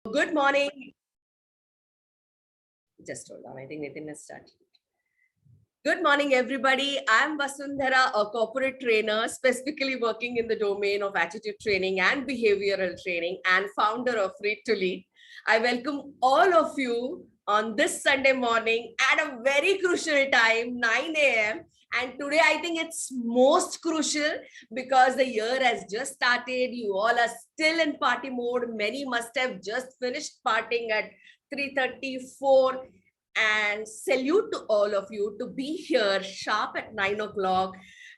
Good morning. Just hold on. I think Nitin has started. Good morning, everybody. I'm Vasundhara, a corporate trainer, specifically working in the domain of attitude training and behavioral training, and founder of Read to Lead. I welcome all of you on this Sunday morning at a very crucial time, 9 a.m. And today, I think it's most crucial because the year has just started. You all are still in party mode. Many must have just finished partying at 3:34, and salute to all of you to be here sharp at 9 o'clock.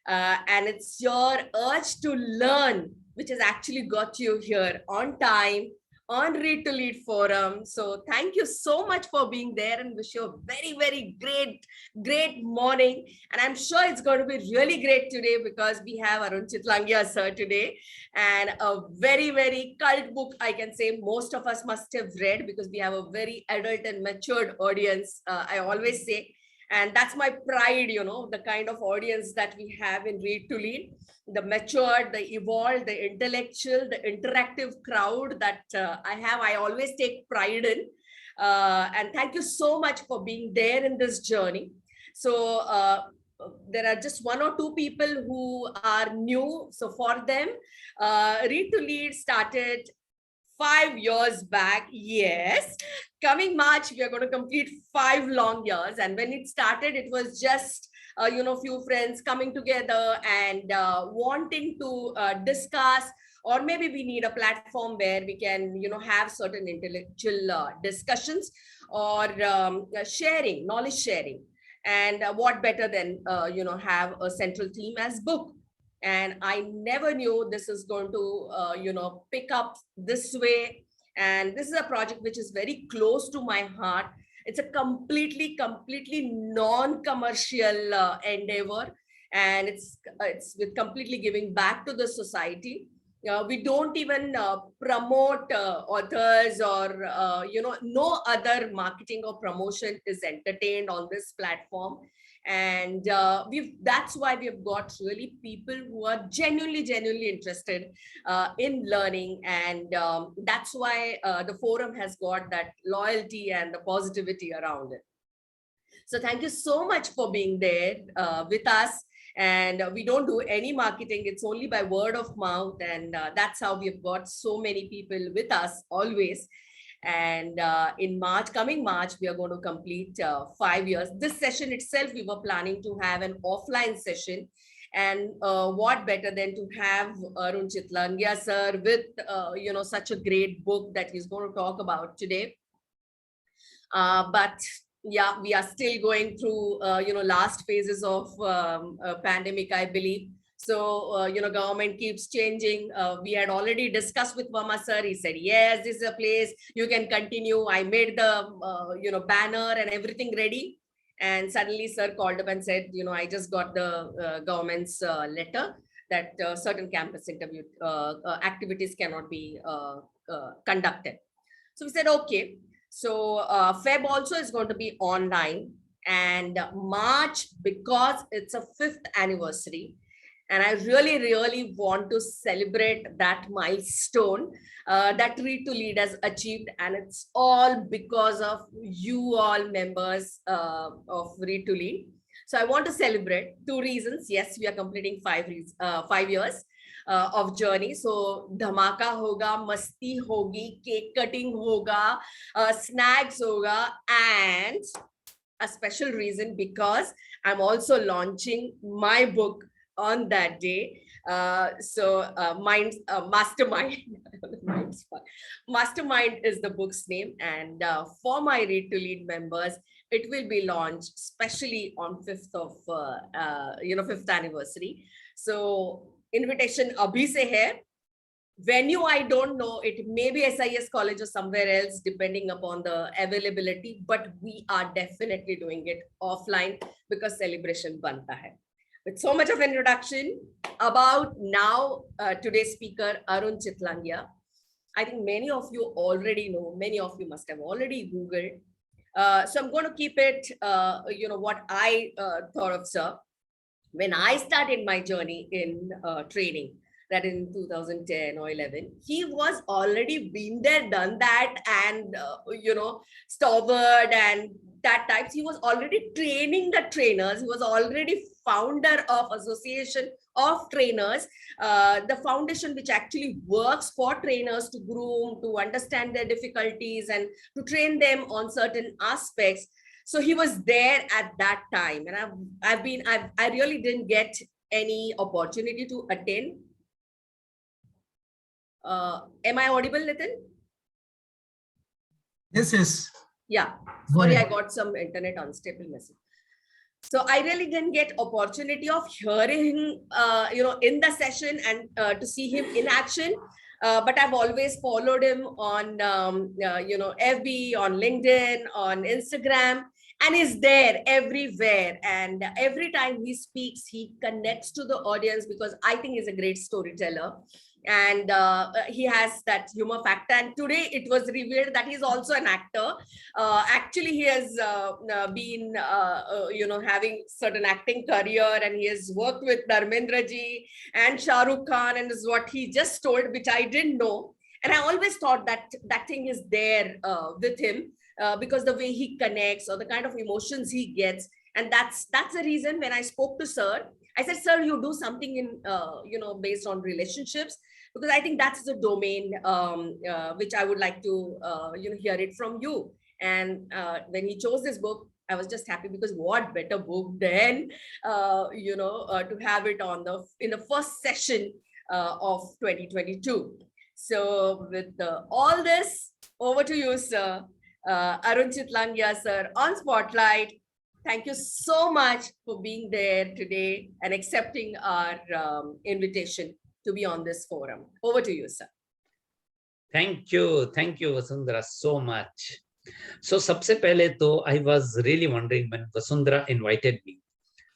And it's your urge to learn which has actually got you here on time on Read to Lead Forum. So thank you so much for being there, and wish you a very, very great morning. And I'm sure it's going to be really great today because we have Arun Chitlangia sir today, and a very, very cult book, I can say most of us must have read because we have a very adult and matured audience, I always say. And that's my pride, the kind of audience that we have in Read to Lead, the matured, the evolved, the intellectual, the interactive crowd that I always take pride in. And thank you so much for being there in this journey. So there are just one or two people who are new. So for them, Read to Lead started 5 years back. Yes, coming March, we are going to complete 5 long years. And when it started, it was just, few friends coming together and wanting to discuss, or maybe we need a platform where we can, have certain intellectual discussions or sharing, knowledge sharing. And what better than, have a central theme as book. And I never knew this is going to pick up this way. And this is a project which is very close to my heart. It's a completely non-commercial endeavor, and it's with completely giving back to the society. We don't even promote authors, or no other marketing or promotion is entertained on this platform. And that's why we've got really people who are genuinely interested in learning. And that's why the forum has got that loyalty and the positivity around it. So thank you so much for being there with us. And we don't do any marketing. It's only by word of mouth. And that's how we've got so many people with us always. And in coming March, we are going to complete 5 years. This session itself, we were planning to have an offline session. And what better than to have Arun Chitlangia sir with, such a great book that he's going to talk about today. But yeah, we are still going through, last phases of pandemic, I believe. So, government keeps changing. We had already discussed with Mama sir. He said, yes, this is a place you can continue. I made the, banner and everything ready. And suddenly sir called up and said, I just got the government's letter that certain campus interview activities cannot be conducted. So we said, okay. So Feb also is going to be online, and March, because it's a 5th anniversary. And I really want to celebrate that milestone that Read to Lead has achieved. And it's all because of you all members of Read to Lead. So I want to celebrate 2 reasons. Yes, we are completing 5 years of journey. So dhamaka hoga, masti hogi, cake cutting hoga, snacks hoga, and a special reason because I'm also launching my book on that day. Mastermind. Mastermind is the book's name. And for my Read to Lead members, it will be launched especially on 5th of 5th anniversary. So invitation abhi se hai. Venue, I don't know. It may be SIS college or somewhere else, depending upon the availability. But we are definitely doing it offline because celebration banta hai. With so much of introduction about now, today's speaker, Arun Chitlangia. I think many of you already know, many of you must have already Googled. So I'm going to keep it, what I thought of, sir. When I started my journey in training, that in 2010 or 11, he was already been there, done that, and stubborn and that types. He was already training the trainers. He was already founder of Association of Trainers, the foundation which actually works for trainers to groom, to understand their difficulties, and to train them on certain aspects. So he was there at that time, and I really didn't get any opportunity to attend. Am I audible, Nitin? Yes. Yeah. Sorry, I got some internet unstable message. So I really didn't get opportunity of hearing, in the session and to see him in action. But I've always followed him on, FB, on LinkedIn, on Instagram, and is there everywhere. And every time he speaks, he connects to the audience, because I think he's a great storyteller. And he has that humor factor. And today it was revealed that he's also an actor. Actually, he has been, having certain acting career, and he has worked with Dharmendra ji and Shah Rukh Khan, and is what he just told, which I didn't know. And I always thought that that thing is there with him, because the way he connects, or the kind of emotions he gets. And that's the reason when I spoke to sir, I said, sir, you do something in, based on relationships, because I think that's the domain which I would like to, hear it from you. And when he chose this book, I was just happy, because what better book than, to have it in the first session of 2022. So with all this, over to you, sir. Arun Chitlangia, sir, on Spotlight. Thank you so much for being there today and accepting our invitation to be on this forum. Over to you, sir. Thank you, Vasundhara, so much. So, सबसे पहले तो I was really wondering when Vasundhara invited me.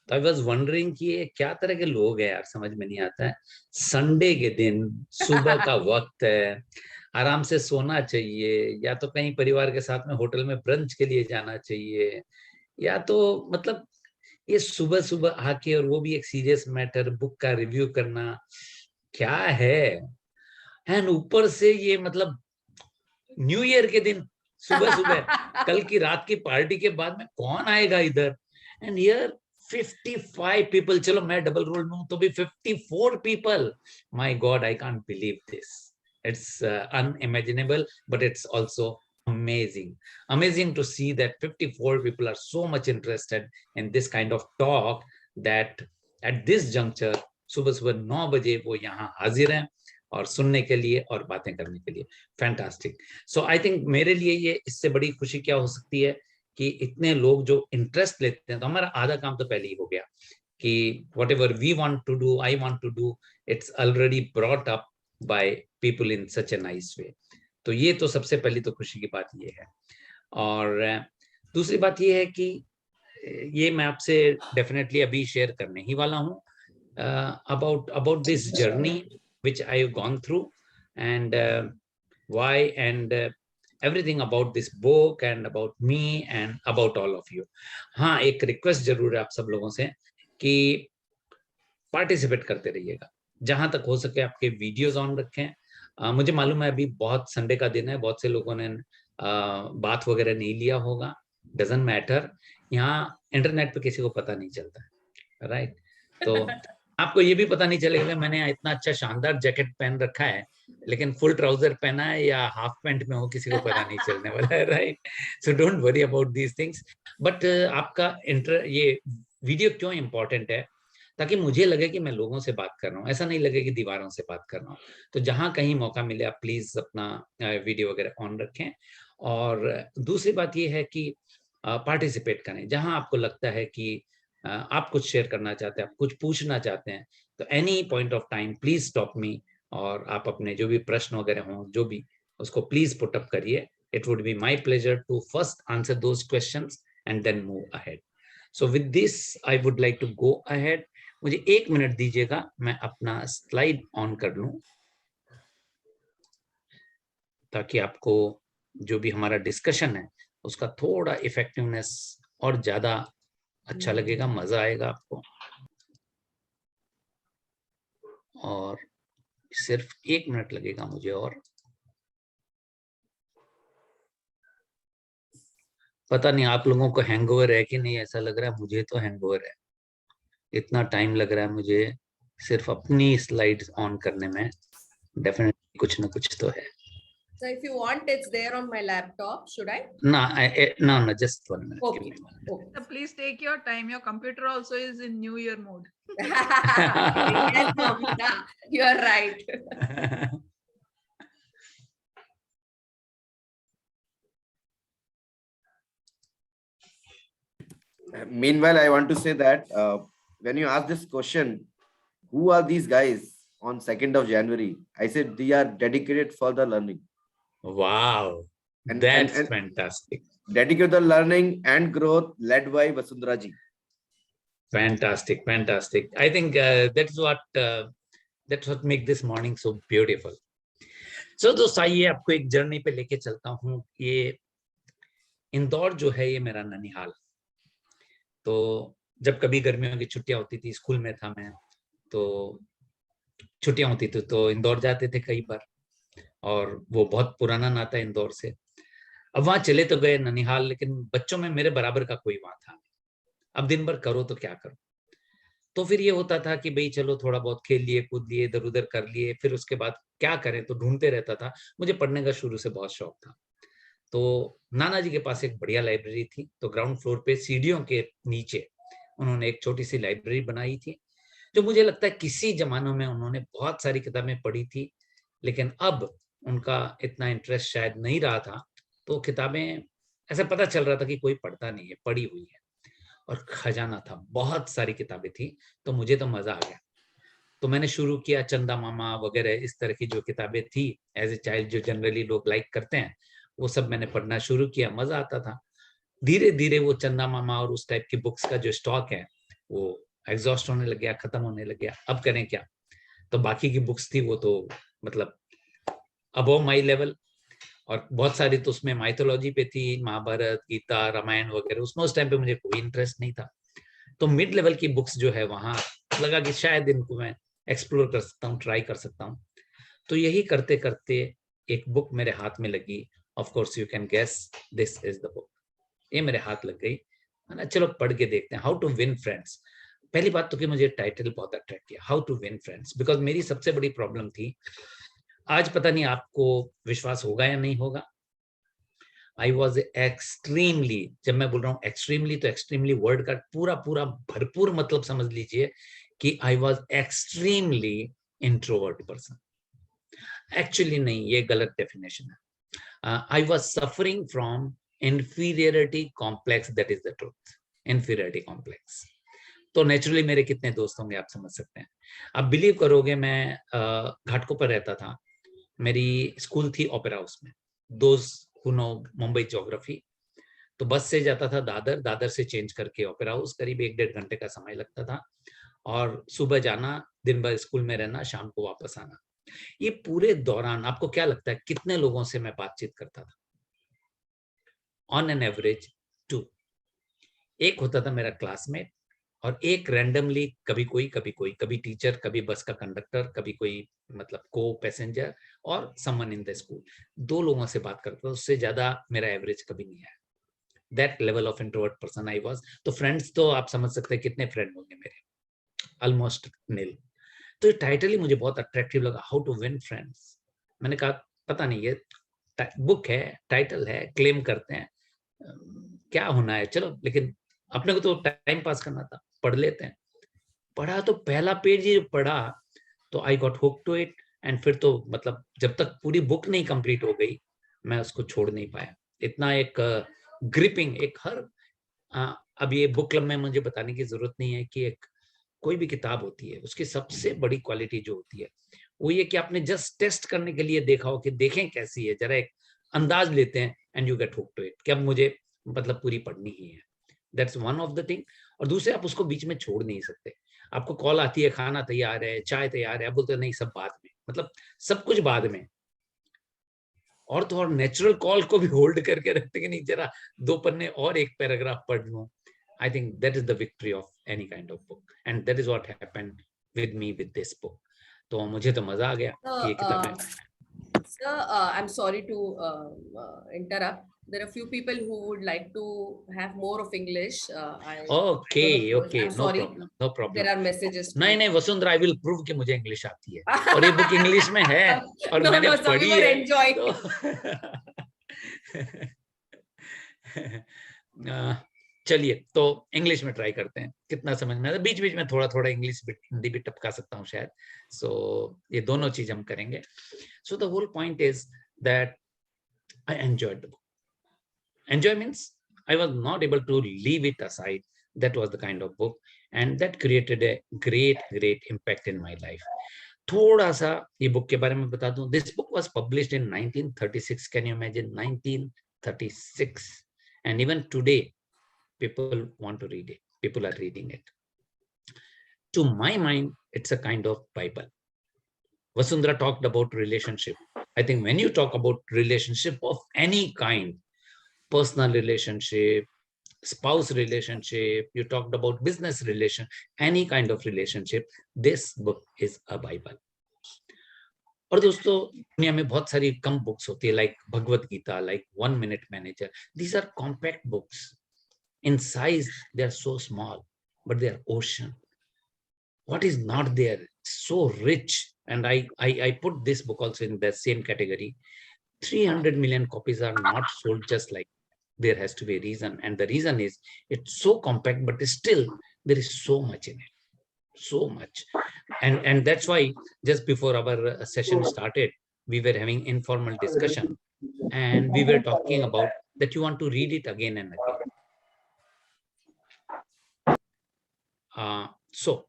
तो I was wondering कि ये क्या तरह के लोग हैं यार, समझ में नहीं आता है. संडे के दिन सुबह का वक्त है, आराम से सोना चाहिए, या तो कहीं परिवार के साथ में होटल में ब्रंच के लिए जाना चाहिए, या तो मतलब ये सुबह सुबह आके, और वो भी एक सीरियस मैटर, बुक का रिव्यू करना, क्या है. एंड ऊपर से ये मतलब न्यू ईयर के दिन सुबह सुबह कल की रात की पार्टी के बाद में कौन आएगा इधर. एंड हियर 55 people, चलो मैं डबल रोल में हूं तो भी 54 people. My God, I can't believe this. It's unimaginable, but it's also amazing to see that 54 people are so much interested in this kind of talk, that at this juncture सुबह सुबह 9 बजे वो यहाँ हाजिर हैं और सुनने के लिए और बातें करने के लिए. फैंटास्टिक. सो आई थिंक मेरे लिए ये इससे बड़ी खुशी क्या हो सकती है कि इतने लोग जो इंटरेस्ट लेते हैं. तो हमारा आधा काम तो पहले ही हो गया कि whatever we want to do, I want to do, it's already brought up by people in such a nice way. तो ये तो सबसे पहली तो खुशी की बात ये है. और दूसरी बात ये है कि ये मैं आपसे डेफिनेटली अभी शेयर करने ही वाला हूँ about this journey which I've gone through, and why, and everything about this book, and about me, and about all of you. हाँ, एक रिक्वेस्ट जरूर है आप सब लोगों से कि पार्टिसिपेट करते रहिएगा, जहां तक हो सके आपके वीडियोस ऑन रखें. मुझे मालूम है अभी बहुत संडे का दिन है, बहुत से लोगों ने बात वगैरह नहीं लिया होगा. डजंट मैटर, यहाँ इंटरनेट पे किसी को पता नहीं चलता है, राइट? तो आपको ये भी पता नहीं चलेगा मैंने इतना अच्छा शानदार जैकेट पहन रखा है, लेकिन फुल ट्राउजर पहना है या हाफ पैंट में हो, किसी को पता नहीं चलने वाला है, right? So don't worry about these things. But आपका ये वीडियो क्यों इम्पोर्टेंट है? ताकि मुझे लगे कि मैं लोगों से बात कर रहा हूँ, ऐसा नहीं लगे कि दीवारों से बात कर रहा हूँ. तो जहां कहीं मौका मिले आप प्लीज अपना वीडियो वगैरह ऑन रखें. और दूसरी बात ये है कि पार्टिसिपेट करें. जहां आपको लगता है कि आप कुछ शेयर करना चाहते हैं, आप कुछ पूछना चाहते हैं, तो any point of time please stop me, और आप अपने जो भी प्रश्न वगैरह हों, जो भी, उसको प्लीज पुट अप करिए. It would be my pleasure to first answer those questions and then move ahead. So with this I would like to go ahead. मुझे 1 मिनट दीजिएगा, मैं अपना स्लाइड ऑन कर लूं, ताकि आपको जो भी हमारा डिस्कशन है उसका थोड़ा इफेक्टिवनेस और ज्यादा अच्छा लगेगा, मजा आएगा आपको. और सिर्फ 1 मिनट लगेगा मुझे और पता नहीं आप लोगों को हैंगओवर है कि नहीं, ऐसा लग रहा है मुझे तो हैंगओवर है। इतना टाइम लग रहा है मुझे सिर्फ अपनी स्लाइड्स ऑन करने में। डेफिनेटली कुछ ना कुछ तो है। So if you want, it's there on my laptop. Should I? No, just 1 minute. Give Okay. me 1 minute. Okay. So please take your time. Your computer also is in New Year mode. Yes, Mamita, you are right. Meanwhile, I want to say that when you ask this question, who are these guys on 2nd of January? I said they are dedicated for the learning. Wow, And that's fantastic. Dedicated to learning and growth led by Vasundhara ji. Fantastic. I think that's what make this morning so beautiful. So दोस्तों आइए आपको एक journey पे लेके चलता हूँ। ये इंदौर जो है ये मेरा ननिहाल। तो जब कभी गर्मियों की छुट्टियां होती थी, स्कूल में था मैं, तो छुट्टियां होती थी तो इंदौर जाते थे कई बार, और वो बहुत पुराना नाता इंदौर से। अब वहां चले तो गए ननिहाल, लेकिन बच्चों में मेरे बराबर का कोई वहां था। अब दिन भर करो तो क्या करो, तो फिर ये होता था कि भाई चलो थोड़ा बहुत खेल लिए, कूद लिए, इधर उधर कर लिए, फिर उसके बाद क्या करें तो ढूंढते रहता था। मुझे पढ़ने का शुरू से बहुत शौक था। तो नाना जी के पास एक बढ़िया लाइब्रेरी थी, तो ग्राउंड फ्लोर पे सीढ़ियों के नीचे उन्होंने एक छोटी सी लाइब्रेरी बनाई थी, जो मुझे लगता है किसी जमानों में उन्होंने बहुत सारी किताबें पढ़ी थी, लेकिन अब उनका इतना इंटरेस्ट शायद नहीं रहा था। तो किताबें ऐसा पता चल रहा था कि कोई पढ़ता नहीं है, पढ़ी हुई है, और खजाना था, बहुत सारी किताबें थी। तो मुझे तो मजा आ गया। तो मैंने शुरू किया चंदा मामा वगैरह, इस तरह की जो किताबें थी एज ए चाइल्ड, जो जनरली लोग लाइक करते हैं, वो सब मैंने पढ़ना शुरू किया। मजा आता था। धीरे धीरे वो चंदा मामा और उस टाइप की बुक्स का जो स्टॉक है वो एग्जॉस्ट होने लग गया, खत्म होने लग गया। अब करें क्या? तो बाकी की बुक्स थी वो तो मतलब अबव माई लेवल, और बहुत सारी तो उसमें माइथोलॉजी पे थी, महाभारत, गीता, रामायण वगैरह। उसमें उस टाइम पे मुझे कोई इंटरेस्ट नहीं था। तो मिड लेवल की बुक्स जो है वहां लगा कि शायद इनको मैं एक्सप्लोर कर सकता हूँ, ट्राई कर सकता हूँ। तो यही करते करते एक बुक मेरे हाथ में लगी। Of course you can guess, this is the book. ये मेरे हाथ लग गई, है ना, चलो पढ़ के देखते हैं। How to win friends. पहली बात तो कि मुझे टाइटल बहुत अट्रैक्ट किया, how to win friends, because मेरी सबसे बड़ी प्रॉब्लम थी, आज पता नहीं आपको विश्वास होगा या नहीं होगा, आई वॉज एक्सट्रीमली, जब मैं बोल रहा हूँ एक्सट्रीमली, तो एक्सट्रीमली वर्ड का पूरा पूरा भरपूर मतलब समझ लीजिए कि I was extremely introvert person. Actually नहीं, ये गलत डेफिनेशन है। I was suffering from inferiority complex, that is the truth, inferiority complex। तो नेचुरली मेरे कितने दोस्त होंगे आप समझ सकते हैं। आप बिलीव करोगे, मैं घाटकों पर रहता था, मेरी स्कूल थी ओपेरा हाउस में। Those who know Mumbai geography, तो बस से जाता था दादर, दादर से चेंज करके ओपेरा हाउस, करीब 1-1.5 घंटे का समय लगता था, और सुबह जाना, दिन भर स्कूल में रहना, शाम को वापस आना। ये पूरे दौरान आपको क्या लगता है कितने लोगों से मैं बातचीत करता था? On an average 2। एक होता था मेरा क्लासमेट, और एक रैंडमली कभी कोई, कभी टीचर, कभी बस का कंडक्टर, कभी कोई मतलब को पैसेंजर, और समवन इन द स्कूल। 2 लोगों से बात करता था, उससे ज्यादा मेरा एवरेज कभी नहीं आया। That level of introvert person I was. तो फ्रेंड्स तो आप समझ सकते हैं कितने फ्रेंड होंगे मेरे, ऑलमोस्ट नील। तो ये टाइटल ही मुझे बहुत अट्रैक्टिव लगा, हाउ टू विन फ्रेंड्स। मैंने कहा पता नहीं, ये बुक है, टाइटल है, क्लेम करते हैं, क्या होना है, चलो, लेकिन अपने को तो टाइम पास करना था, पढ़ लेते हैं। पढ़ा तो पहला पेज ही पढ़ा तो I got hook to it, and फिर तो मतलब जब तक पूरी बुक नहीं कंप्लीट हो गई मैं उसको छोड़ नहीं पाया। इतना एक ग्रिपिंग, एक हर अब ये बुक क्लब में मुझे बताने की जरूरत नहीं है कि एक कोई भी किताब होती है उसकी सबसे बड़ी क्वालिटी जो होती है वो ये कि आपने जस्ट टेस्ट करने के लिए देखा हो कि देखें कैसी है, जरा एक अंदाज लेते हैं, and you get hook to it कि अब मुझे मतलब पूरी पढ़नी ही है। That's one of the thing. और दूसरे, आप उसको बीच में छोड़ नहीं सकते। आपको कॉल आती है, खाना तैयार है, चाय तैयार है, आप बोलते नहीं सब बाद में, मतलब सब कुछ बाद में। और तो और नेचुरल कॉल को भी होल्ड करके रखते कि नहीं जरा 2 पन्ने और एक पैराग्राफ पढ़ लूं। I think that is the victory of any kind of book, and that is what happened with me with this book. तो मुझे तो मजा आ गया कि ये किताब है. Sir, I'm sorry to interrupt. There are few people who would like to have more of English. I Okay, okay, I'm no sorry. problem, no problem. There are messages. नहीं नहीं वसुंधरा, आई विल प्रूव कि मुझे English आती है और ये book English में है और No, मैंने no, sir, we पढ़ी were है enjoying. चलिए तो इंग्लिश में ट्राई करते हैं कितना समझ में आता है. बीच बीच में थोड़ा थोड़ा इंग्लिश हिंदी भी टपका सकता हूँ शायद. सो ये दोनों चीज हम करेंगे. So the whole point is that I enjoyed the book. Enjoy means I was not able to leave it aside. That was the kind of book, and that created a great impact in my life. थोड़ा सा ये book के बारे में बता दूं. This book was published in 1936. Can you imagine? 1936. And even today, people want to read it. People are reading it. To my mind, it's a kind of Bible. Vasundhara talked about relationship. I think when you talk about relationship of any kind, personal relationship, spouse relationship, you talked about business relation, any kind of relationship, this book is a Bible. और दोस्तों दुनिया में बहुत सारी कम books होती है like Bhagavad Gita, like 1 Minute Manager. These are compact books. In size, they are so small, but they are ocean. What is not there? So rich. And I put this book also in the same category. 300 million copies are not sold just like. There has to be a reason, and the reason is it's so compact, but still there is so much in it, so much. And that's why just before our session started, we were having informal discussion, and we were talking about that you want to read it again and again. So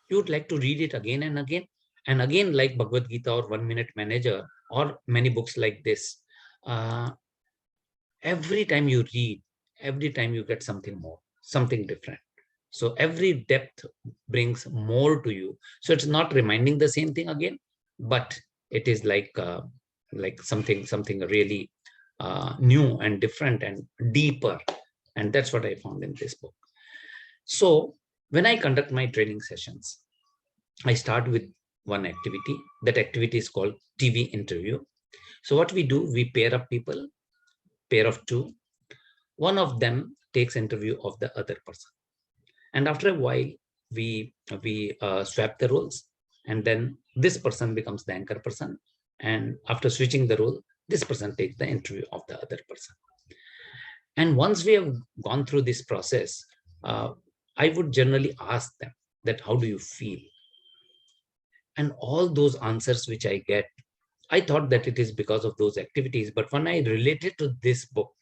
you would like to read it again and again, like Bhagavad Gita or 1 Minute Manager or many books like this. Every time you read, every time you get something more, something different. So every depth brings more to you. So it's not reminding the same thing again, but it is like something really new and different and deeper. And that's what I found in this book. So when I conduct my training sessions, I start with one activity. That activity is called TV interview. So what we do, we pair up people, pair of two. One of them takes interview of the other person, and after a while we swap the roles, and then this person becomes the anchor person, and after switching the role, this person takes the interview of the other person. And once we have gone through this process, I would generally ask them that how do you feel, and all those answers which I get, I thought that it is because of those activities. But when I related to this book,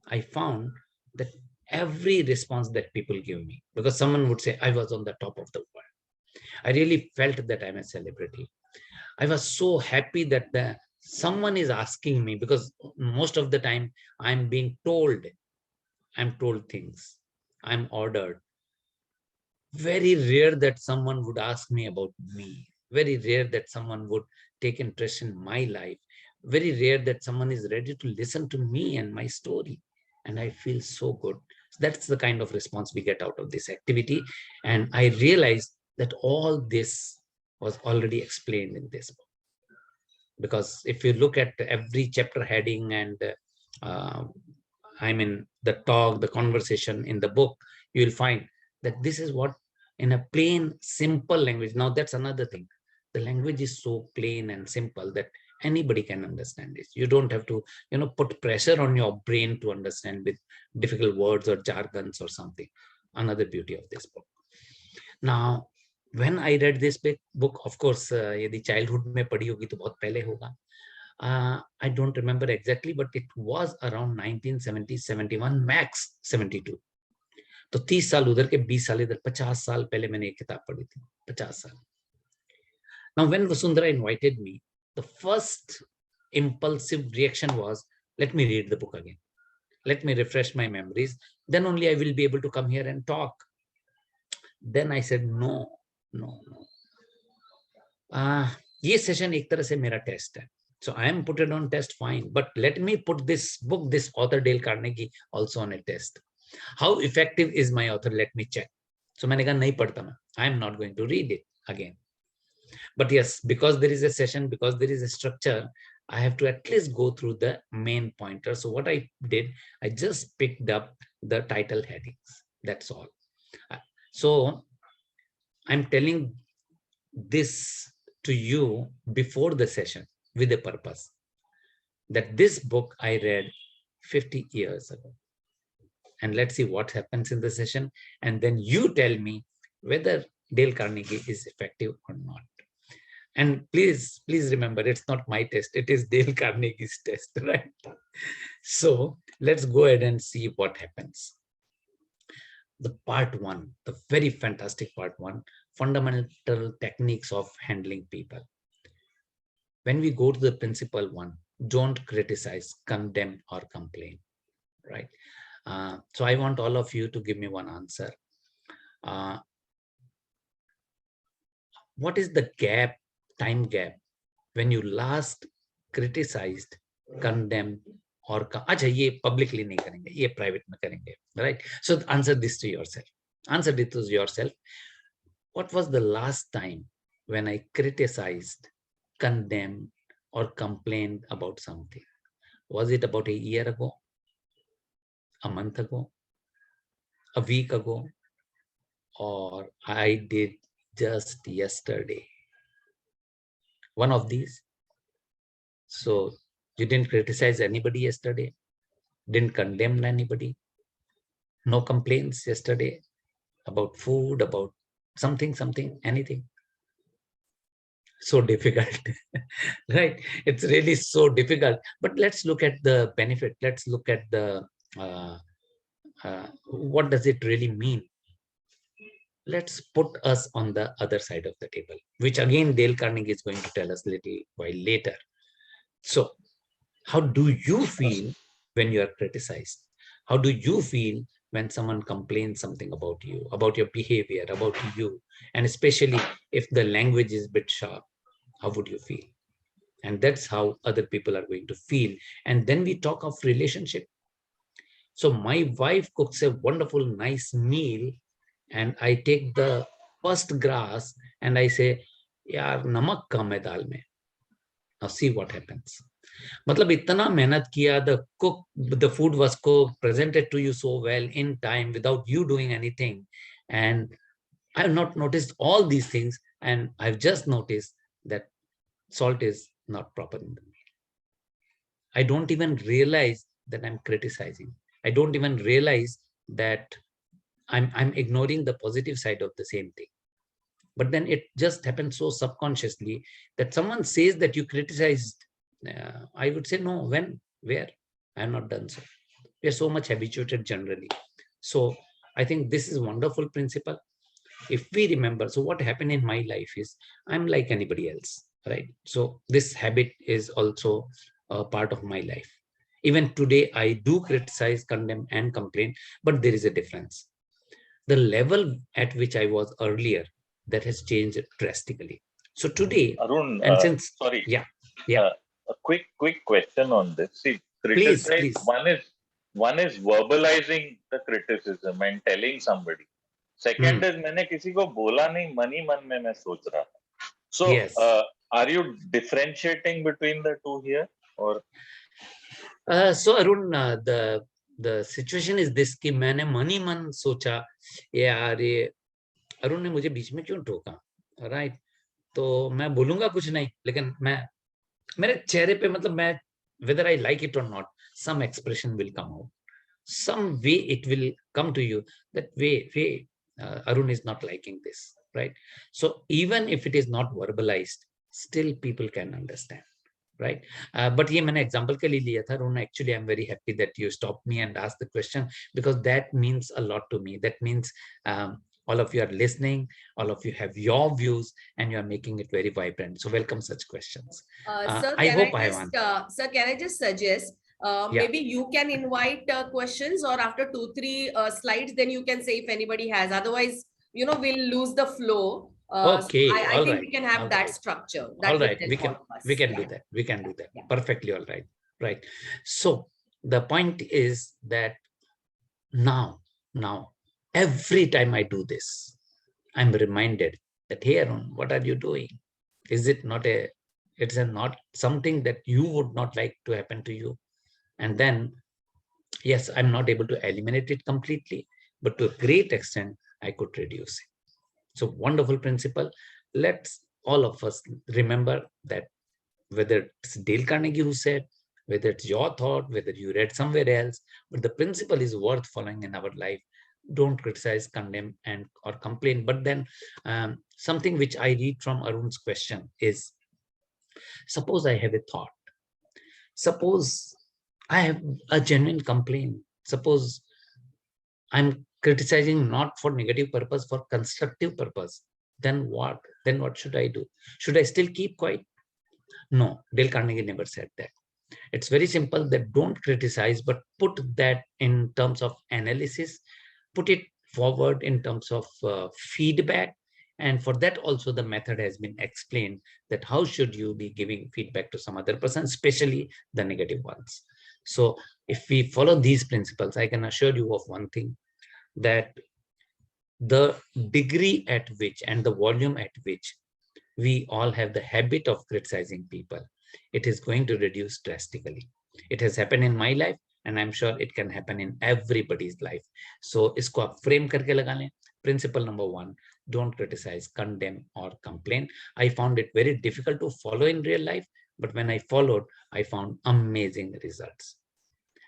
I found that every response that people give me, because someone would say, I was on the top of the world. I really felt that I'm a celebrity. I was so happy that someone is asking me, because most of the time I'm being told, I'm told things, I'm ordered. Very rare that someone would ask me about me. Very rare that someone would take interest in my life. Very rare that someone is ready to listen to me and my story. And I feel so good. That's the kind of response we get out of this activity. And I realized that all this was already explained in this book. Because if you look at every chapter heading and I mean the talk, the conversation in the book, you will find that this is what in a plain, simple language. Now that's another thing. The language is so plain and simple that anybody can understand it. You don't have to, put pressure on your brain to understand with difficult words or jargons or something. Another beauty of this book. Now, when I read this book, of course, यदि childhood में पढ़ी होगी तो बहुत पहले होगा. I don't remember exactly, but it was around 1970, 71, max 72. तो 30 साल उधर के 20 साल इधर, 50 साल पहले मैंने एक किताब पढ़ी थी. 50 साल. Now, when Vasundhara invited me, the first impulsive reaction was, let me read the book again. Let me refresh my memories. Then only I will be able to come here and talk. Then I said, no. ये session एक तरह से मेरा test है. So I am put it on test, fine. But let me put this book, this author Dale Carnegie, also on a test. How effective is my author? Let me check. So मैंने कहा नहीं पढ़ता मैं. I am not going to read it again. But yes, because there is a session, because there is a structure, I have to at least go through the main pointer. So what I did, I just picked up the title headings. That's all. So I'm telling this to you before the session with a purpose, that this book I read 50 years ago. And let's see what happens in the session. And then you tell me whether Dale Carnegie is effective or not. And please remember, it's not my test. It is Dale Carnegie's test, right? So let's go ahead and see what happens. The part one, the very fantastic part one, fundamental techniques of handling people. When we go to the principle one, don't criticize, condemn, or complain, right? So I want all of you to give me one answer. What is the gap, time gap, when you last criticized, condemned, or अच्छा ये publicly नहीं करेंगे, ये private में करेंगे, right? So answer this to yourself. Answer it to yourself. What was the last time when I criticized, condemned, or complained about something? Was it about a year ago, a month ago, a week ago, or I did just yesterday? One of these. So you didn't criticize anybody yesterday, didn't condemn anybody, no complaints yesterday about food, about something, anything. So difficult, right? It's really so difficult. But let's look at the benefit. Let's look at the what does it really mean? Let's put us on the other side of the table, which again Dale Carnegie is going to tell us a little while later. So how do you feel when you are criticized? How do you feel when someone complains something about you, about your behavior, about you? And especially if the language is a bit sharp, how would you feel? And that's how other people are going to feel. And then we talk of relationship. So my wife cooks a wonderful, nice meal, and I take the first grass and I say, yaar, namak kam hai dal mein. Now see what happens. मतलब इतना मेहनत किया, the food was cooked, presented to you so well in time without you doing anything, and I have not noticed all these things, and I've just noticed that salt is not proper in the meal. I don't even realize that I'm criticizing. I don't even realize that I'm ignoring the positive side of the same thing. But then it just happens so subconsciously that someone says that you criticized. I would say, no, when, where? I have not done so. We are so much habituated generally. So I think this is a wonderful principle. If we remember, so what happened in my life is I'm like anybody else, right? So this habit is also a part of my life. Even today, I do criticize, condemn, and complain, but there is a difference. The level at which I was earlier, that has changed drastically. So today, Arun, and since sorry, yeah, a quick question on this. See, please. one is verbalizing the criticism and telling somebody. Second is मैंने किसी को बोला नहीं, मन ही मन में मैं सोच रहा था. So, yes. Are you differentiating between the two here, or? So Arun, the situation is this कि मैंने मन ही मन सोचा यार ये अरुण ने मुझे बीच में क्यों टोका, राइट? तो मैं बोलूंगा कुछ नहीं, लेकिन मैं मेरे चेहरे पे मतलब मैं whether I like it or not, some expression will come out, some way it will come to you that way Arun is not liking this, right? So even if it is not verbalized, still people can understand, right? But ये मैंने example के लिए लिया था, Arun. Actually, I'm very happy that you stopped me and asked the question, because that means a lot to me. That means all of you are listening, all of you have your views, and you are making it very vibrant. So welcome such questions. Sir, sir, can I just suggest, maybe you can invite questions, or after 2-3 slides, then you can say if anybody has. Otherwise, we'll lose the flow. Okay, so I think we can have that structure. That all right, we can do that. We can do that. Yeah. Perfectly, all right. Right. So the point is that now, every time I do this, I'm reminded that, hey, Arun, what are you doing? Is it not it's not something that you would not like to happen to you? And then, yes, I'm not able to eliminate it completely, but to a great extent, I could reduce it. So wonderful principle. Let's all of us remember that, whether it's Dale Carnegie who said, whether it's your thought, whether you read somewhere else, but the principle is worth following in our life. Don't criticize, condemn, and or complain. But then something which I read from Arun's question is, suppose I have a thought. Suppose I have a genuine complaint. Suppose I'm criticizing not for negative purpose, for constructive purpose. Then what? Then what should I do? Should I still keep quiet? No, Dale Carnegie never said that. It's very simple, that don't criticize, but put that in terms of analysis, put it forward in terms of feedback. And for that also the method has been explained, that how should you be giving feedback to some other person, especially the negative ones. So if we follow these principles, I can assure you of one thing, that the degree at which and the volume at which we all have the habit of criticizing people, it is going to reduce drastically. It has happened in my life, and I'm sure it can happen in everybody's life. So isko aap frame karke laga lein. Principle number 1, don't criticize, condemn, or complain. I found it very difficult to follow in real life, but when I followed, I found amazing results.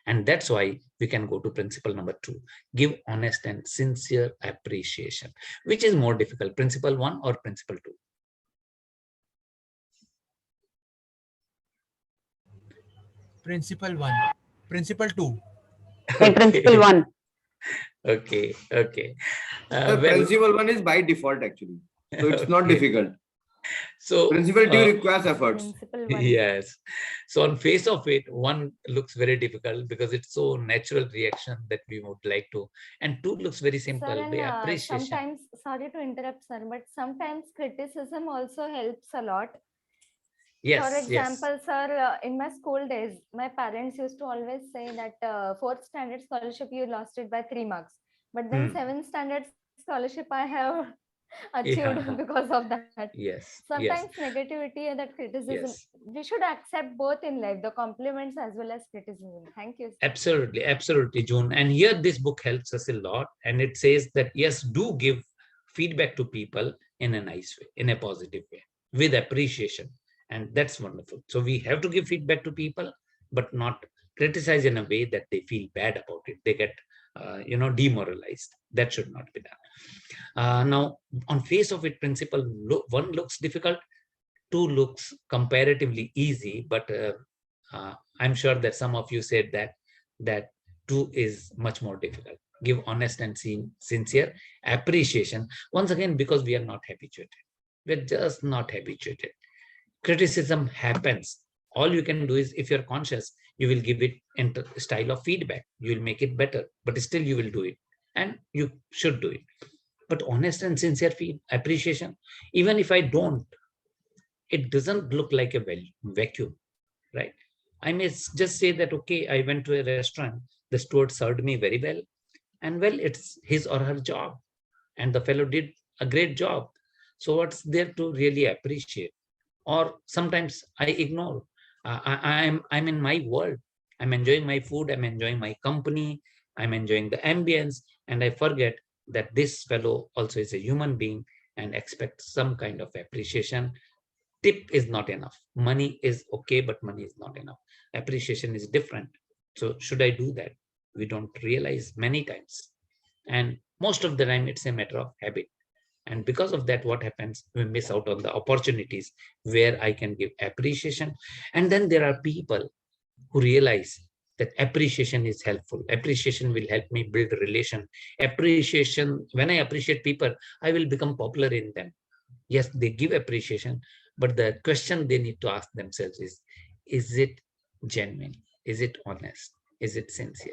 And that's why we can go to principle number 2, give honest and sincere appreciation. Which is more difficult, principle 1 or principle 2? Principle 1. Principle 2. Principle 1. Okay. The Well, principle 1 is by default actually. So it's not okay. difficult. So Principle 2 requires efforts. Principle 1. yes. So on face of it, 1 looks very difficult because it's so natural reaction that we would like to, and 2 looks very simple. Sir, By and appreciation. sometimes, sorry to interrupt, sir, but sometimes criticism also helps a lot. Yes. For example, sir, in my school days, my parents used to always say that 4th standard scholarship, you lost it by 3 marks. But then 7th standard scholarship, I have achieved because of that. Yes. Sometimes negativity and that criticism, we should accept both in life, the compliments as well as criticism. Thank you, sir. Absolutely, June. And here this book helps us a lot. And it says that, yes, do give feedback to people in a nice way, in a positive way, with appreciation. And that's wonderful. So we have to give feedback to people, but not criticize in a way that they feel bad about it. They get, demoralized. That should not be done. Now, on face of it, principle 1 looks difficult, 2 looks comparatively easy, but I'm sure that some of you said that 2 is much more difficult. Give honest and sincere appreciation. Once again, because we are not habituated. We're just not habituated. Criticism happens. All you can do is, if you're conscious, you will give it in style of feedback. You will make it better, but still you will do it, and you should do it. But honest and sincere appreciation, even if I don't, it doesn't look like a vacuum, right? I may just say that, okay, I went to a restaurant, the steward served me very well, and well, it's his or her job, and the fellow did a great job. So what's there to really appreciate? Or sometimes I ignore. I'm in my world. I'm enjoying my food. I'm enjoying my company. I'm enjoying the ambience, and I forget that this fellow also is a human being and expects some kind of appreciation. Tip is not enough. Money is okay, but money is not enough. Appreciation is different. So should I do that? We don't realize many times. And most of the time, it's a matter of habit. And because of that, what happens? We miss out on the opportunities where I can give appreciation. And then there are people who realize that appreciation is helpful. Appreciation will help me build a relation. Appreciation, when I appreciate people, I will become popular in them. Yes, they give appreciation, but the question they need to ask themselves is it genuine? Is it honest? Is it sincere?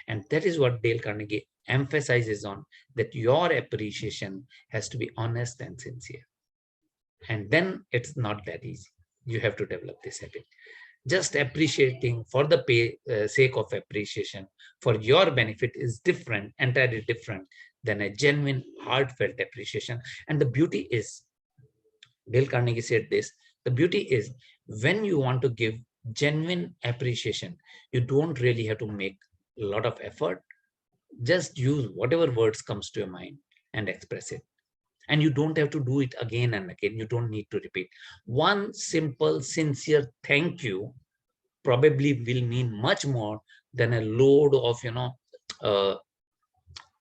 And that is what Dale Carnegie emphasizes on, that your appreciation has to be honest and sincere. And then it's not that easy. You have to develop this habit. Just appreciating for the sake of appreciation for your benefit is different, entirely different than a genuine, heartfelt appreciation. And the beauty is, Dale Carnegie said this, the beauty is when you want to give genuine appreciation, you don't really have to make a lot of effort. Just use whatever words comes to your mind and express it. And you don't have to do it again and again. You don't need to repeat. One simple, sincere thank you probably will mean much more than a load of,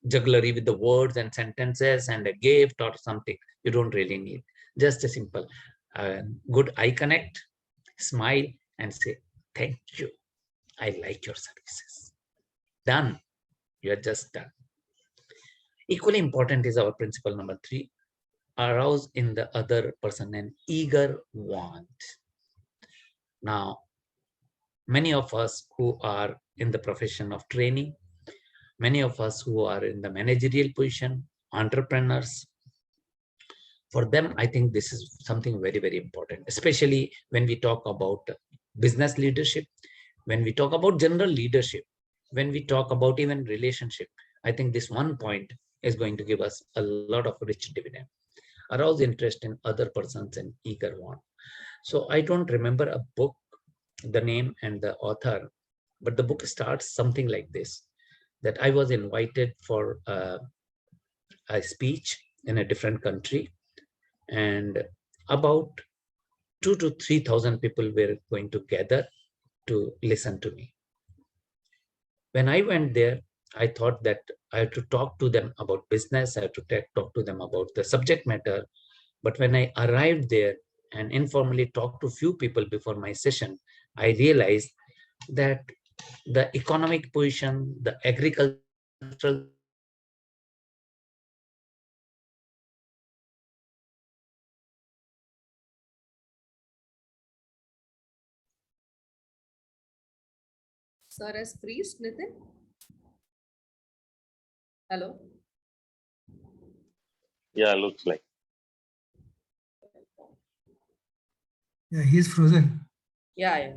jugglery with the words and sentences and a gift or something. You don't really need. Just a simple, good eye connect, smile, and say, thank you. I like your services. Done. You are just done. Equally important is our principle number 3, arouse in the other person an eager want. Now, many of us who are in the profession of training, many of us who are in the managerial position, entrepreneurs, for them, I think this is something very, very important, especially when we talk about business leadership, when we talk about general leadership, when we talk about even relationship. I think this one point is going to give us a lot of rich dividend. Arouse interest in other persons and eager want. So I don't remember a book, the name and the author, but the book starts something like this, that I was invited for a speech in a different country, and about 2,000 to 3,000 people were going to gather to listen to me. When I went there, I thought that I had to talk to them about business, I had to talk to them about the subject matter. But when I arrived there and informally talked to few people before my session, I realized that the economic position, the agricultural Sir has freezed, Nitin. Hello. Yeah, looks like. Yeah, he's frozen. Yeah.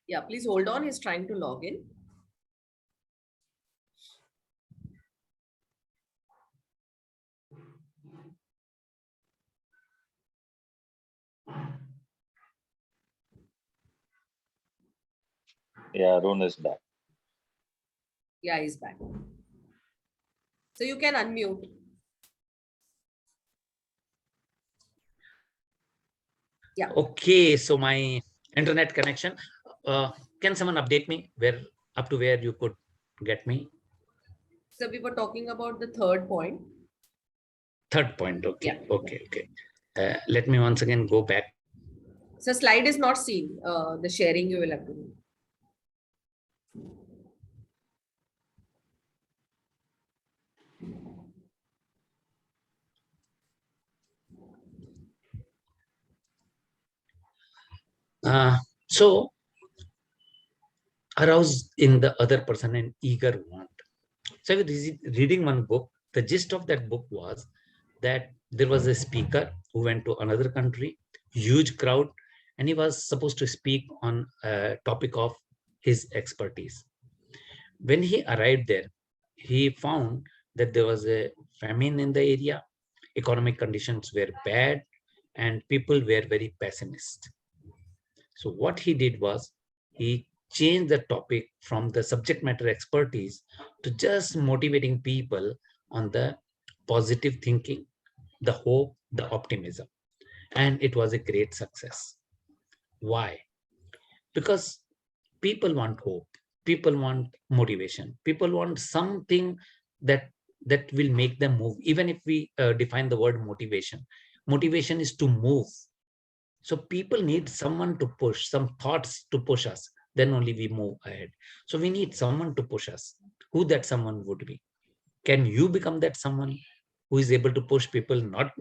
Yeah, please hold on. He's trying to log in. Yeah, Arun is back. Yeah, he's back. So you can unmute. Yeah. Okay, so my internet connection. Can someone update me where up to where you could get me? So we were talking about the third point. Third point. Okay. Yeah. Okay. Let me once again go back. So slide is not seen. The sharing you will have to do. So arouse in the other person an eager want. So I was reading one book. The gist of that book was that there was a speaker who went to another country, huge crowd, and he was supposed to speak on a topic of his expertise. When he arrived there, he found that there was a famine in the area, economic conditions were bad, and people were very pessimist. So what he did was he changed the topic from the subject matter expertise to just motivating people on the positive thinking, the hope, the optimism. And it was a great success. Why? Because people want hope, people want motivation, people want something that will make them move. Even if we define the word motivation is to move. So people need someone to push, some thoughts to push us. then only we move ahead. So we need someone to push us. Who that someone would be? Can you become that someone who is able to push people, not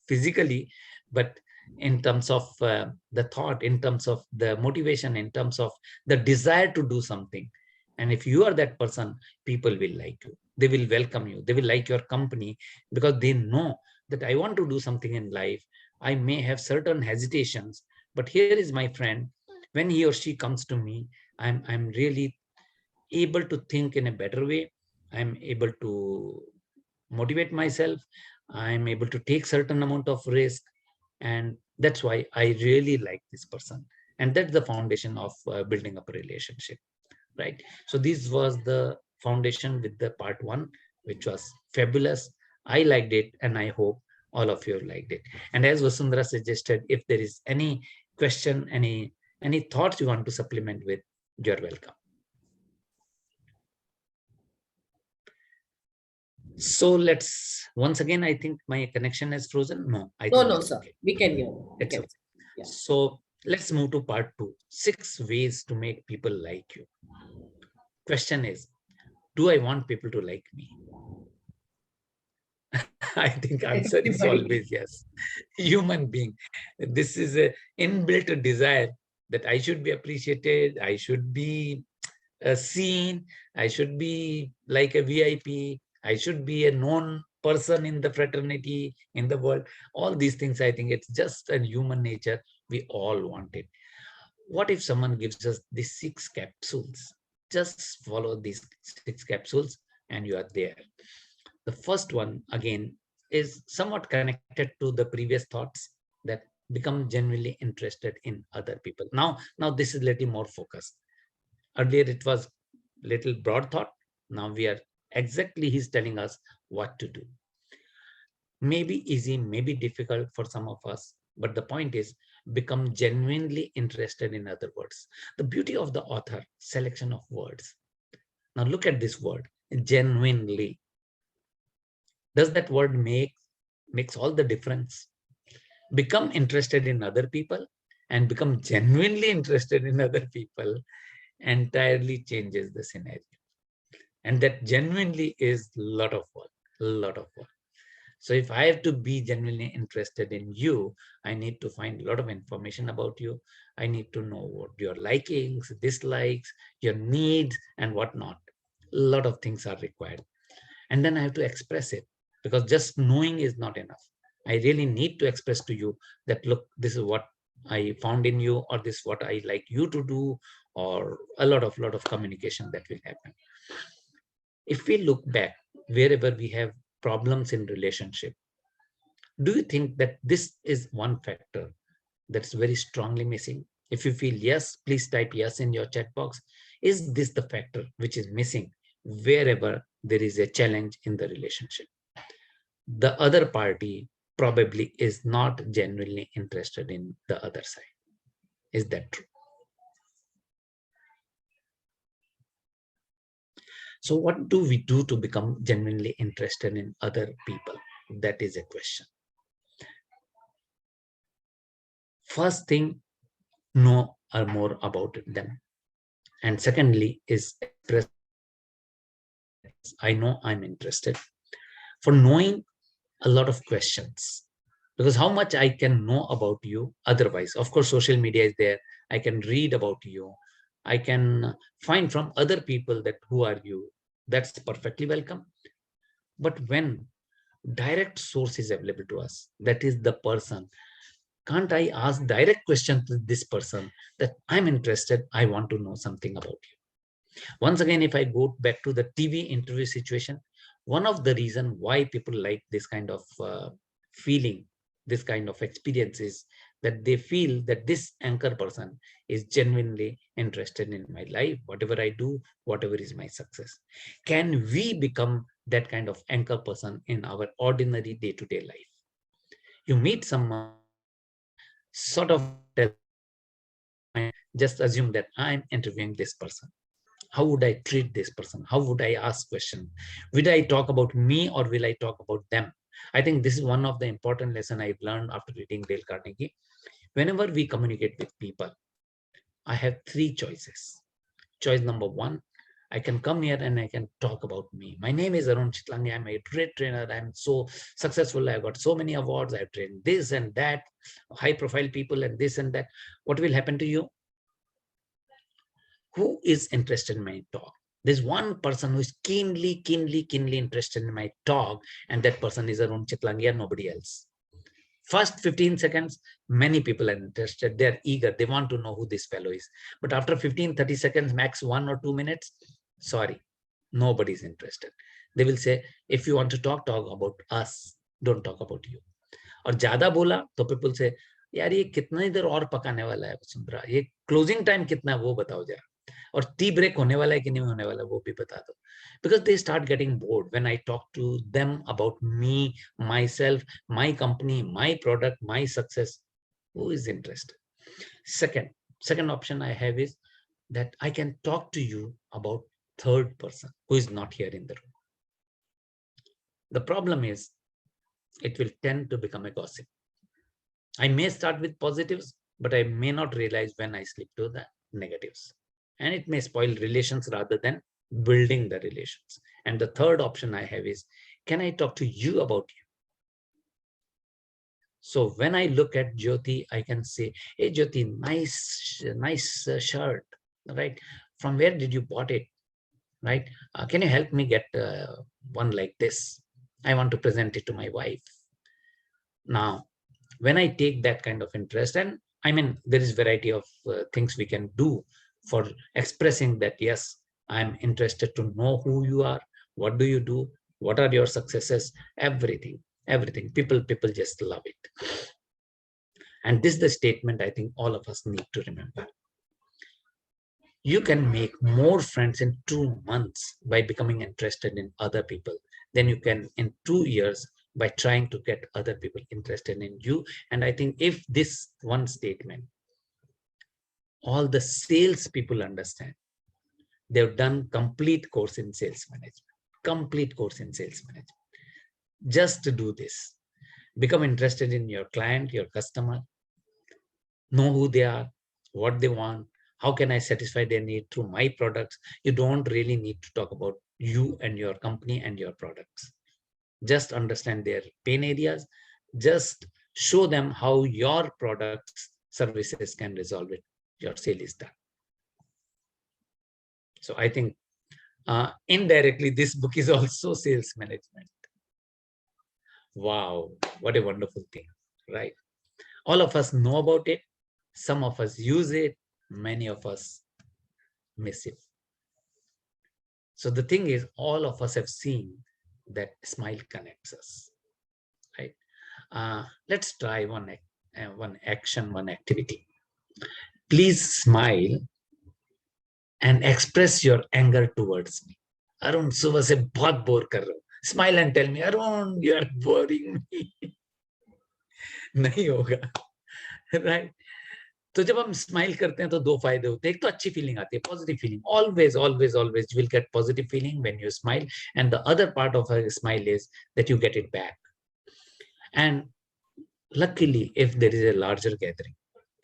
physically, but in terms of the thought, in terms of the motivation, in terms of the desire to do something? And if you are that person, people will like you. They will welcome you. They will like your company because they know that I want to do something in life. I may have certain hesitations, but here is my friend. When he or she comes to me, I'm really able to think in a better way. I'm able to motivate myself. I'm able to take certain amount of risk. And that's why I really like this person. And that's the foundation of building up a relationship, right? So this was the foundation with the part 1, which was fabulous. I liked it, and I hope all of you liked it. And as Vasundhara suggested, if there is any question, any thoughts you want to supplement with, you're welcome. So let's, once again, I think my connection is frozen. No, I think No, it's sir. okay. We can hear. It's Okay. okay. Yeah. So let's move to part 2, 6 ways to make people like you. Question is, do I want people to like me? I think answer is always yes. Human being. This is a inbuilt desire that I should be appreciated. I should be seen. I should be like a VIP. I should be a known person in the fraternity, in the world. All these things, I think it's just a human nature. We all want it. What if someone gives us these 6 capsules? Just follow these 6 capsules and you are there. The first one, again, is somewhat connected to the previous thoughts, that become genuinely interested in other people. Now this is a little more focused. Earlier it was little broad thought. Now we are exactly, he's telling us what to do. Maybe easy, maybe difficult for some of us, but the point is become genuinely interested in other words. The beauty of the author, selection of words. Now look at this word, genuinely. Does that word makes all the difference? Become interested in other people and become genuinely interested in other people entirely changes the scenario. And that genuinely is a lot of work. So if I have to be genuinely interested in you, I need to find a lot of information about you. I need to know what your likings, dislikes, your needs, and whatnot. A lot of things are required. And then I have to express it, because just knowing is not enough. I really need to express to you that, look, this is what I found in you, or this is what I like you to do, or a lot of communication that will happen. If we look back, wherever we have problems in relationship, do you think that this is one factor that's very strongly missing? If you feel yes, please type yes in your chat box. Is this the factor which is missing wherever there is a challenge in the relationship? The other party probably is not genuinely interested in the other side. Is that true? So what do we do to become genuinely interested in other people? That is a question. First thing, know more about them. And secondly is express, I know I'm interested. For knowing a lot of questions, because how much I can know about you otherwise. Of course, social media is there. I can read about you. I can find from other people that who are you. That's perfectly welcome. But when direct source is available to us, that is the person, can't I ask direct questions to this person that I'm interested, I want to know something about you. Once again, if I go back to the TV interview situation, one of the reasons why people like this kind of feeling, this kind of experience is that they feel that this anchor person is genuinely interested in my life, whatever I do, whatever is my success. Can we become that kind of anchor person in our ordinary day-to-day life? You meet someone, sort of just assume that I'm interviewing this person. How would I treat this person? How would I ask questions? Will I talk about me or will I talk about them? I think this is one of the important lessons I've learned after reading Dale Carnegie. Whenever we communicate with people, I have three choices. Choice number one, I can come here and I can talk about me. My name is Arun Chitlangia. I'm a great trainer. I'm so successful. I've got so many awards. I've trained this and that, high profile people and this and that. What will happen to you? Who is interested in my talk? There's one person who is keenly interested in my talk, and that person is Arun Chitlangia, nobody else. First 15 seconds, many people are interested. They're eager. They want to know who this fellow is. But after 15, 30 seconds, max 1 or 2 minutes, sorry, nobody's interested. They will say, if you want to talk about us. Don't talk about you. और ज्यादा बोला तो people say, यार ये कितना देर और पकाने वाला है वसुंधरा, ये क्लोजिंग टाइम कितना है वो बताओ जरा, और टी ब्रेक होने वाला है कि नहीं होने वाला वो भी बता दो. Because they start getting bored when I talk to them about me, myself, my company, my product, my success. Who is interested? Second option I have is that I can talk to you about third person who is not here in the room. The problem is it will tend to become a gossip. I may start with positives, but I may not realize when I slip to the negatives. And it may spoil relations rather than building the relations. And the third option I have is, can I talk to you about you? So when I look at Jyoti, I can say, hey Jyoti, nice shirt, right? From where did you bought it, right? Can you help me get one like this? I want to present it to my wife. Now, when I take that kind of interest, and I mean, there is variety of things we can do for expressing that, yes, I'm interested to know who you are, what do you do, what are your successes, everything. People just love it. And this is the statement I think all of us need to remember. You can make more friends in 2 months by becoming interested in other people than you can in 2 years by trying to get other people interested in you. And I think if this one statement, all the sales people understand, they've done complete course in sales management, Just to do this, become interested in your client, your customer, know who they are, what they want, how can I satisfy their need through my products. You don't really need to talk about you and your company and your products. Just understand their pain areas, just show them how your products, services can resolve it. Your sale is done. So I think indirectly, this book is also sales management. Wow, what a wonderful thing, right? All of us know about it. Some of us use it. Many of us miss it. So the thing is, all of us have seen that smile connects us, right? Let's try one action, one activity. Please smile and express your anger towards me. Arun, सुबह से बहुत bore कर रहा हूँ. Smile and tell me, Arun, you are boring me. नहीं होगा, right? तो जब हम स्माइल करते हैं तो दो फायदे होते हैं. एक तो अच्छी फीलिंग आती है, positive feeling. Always you will get positive feeling when you smile, and the other part of a smile is that you get it back. And luckily, if there is a larger gathering,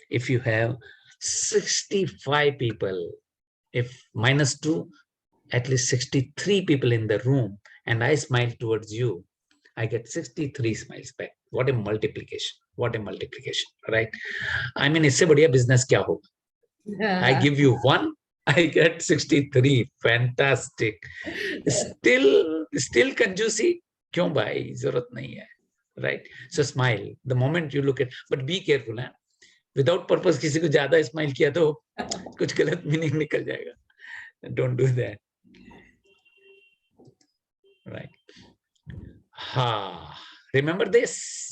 if you have 65 people, if -2, at least 63 people in the room, and I smile towards you, I get 63 smiles back. What a multiplication. What a multiplication, right? I mean, इससे बढ़िया business क्या होगा? I give you 1, I get 63. Fantastic. Still कंजूसी क्यों भाई? जरूरत नहीं है, right? So smile the moment you look at, but be careful, huh? Without purpose किसी को ज्यादा smile किया तो कुछ गलत meaning निकल जाएगा. Don't do that, right? Remember this?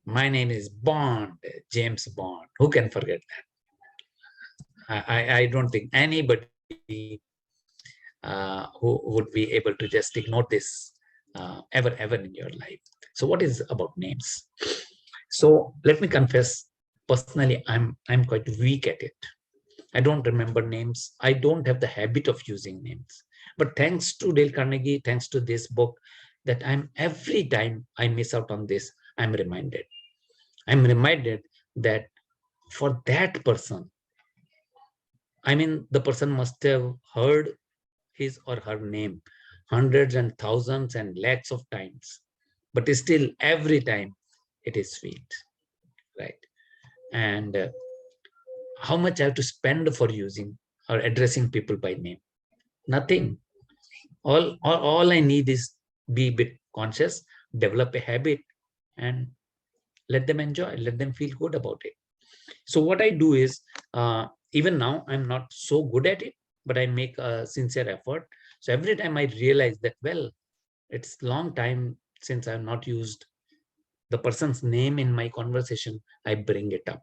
My name is Bond, James Bond. Who can forget that? I don't think anybody who would be able to just ignore this ever in your life. So what is about names? So let me confess, personally, I'm quite weak at it. I don't remember names. I don't have the habit of using names. But thanks to Dale Carnegie, thanks to this book, that every time I miss out on this, I'm reminded that for that person, I mean, the person must have heard his or her name hundreds and thousands and lakhs of times, but still every time it is sweet, right? And how much I have to spend for using or addressing people by name? Nothing. All I need is be a bit conscious, develop a habit, and let them enjoy, let them feel good about it. So what I do is, even now I'm not so good at it, but I make a sincere effort. So every time I realize that, well, it's long time since I've not used the person's name in my conversation, I bring it up.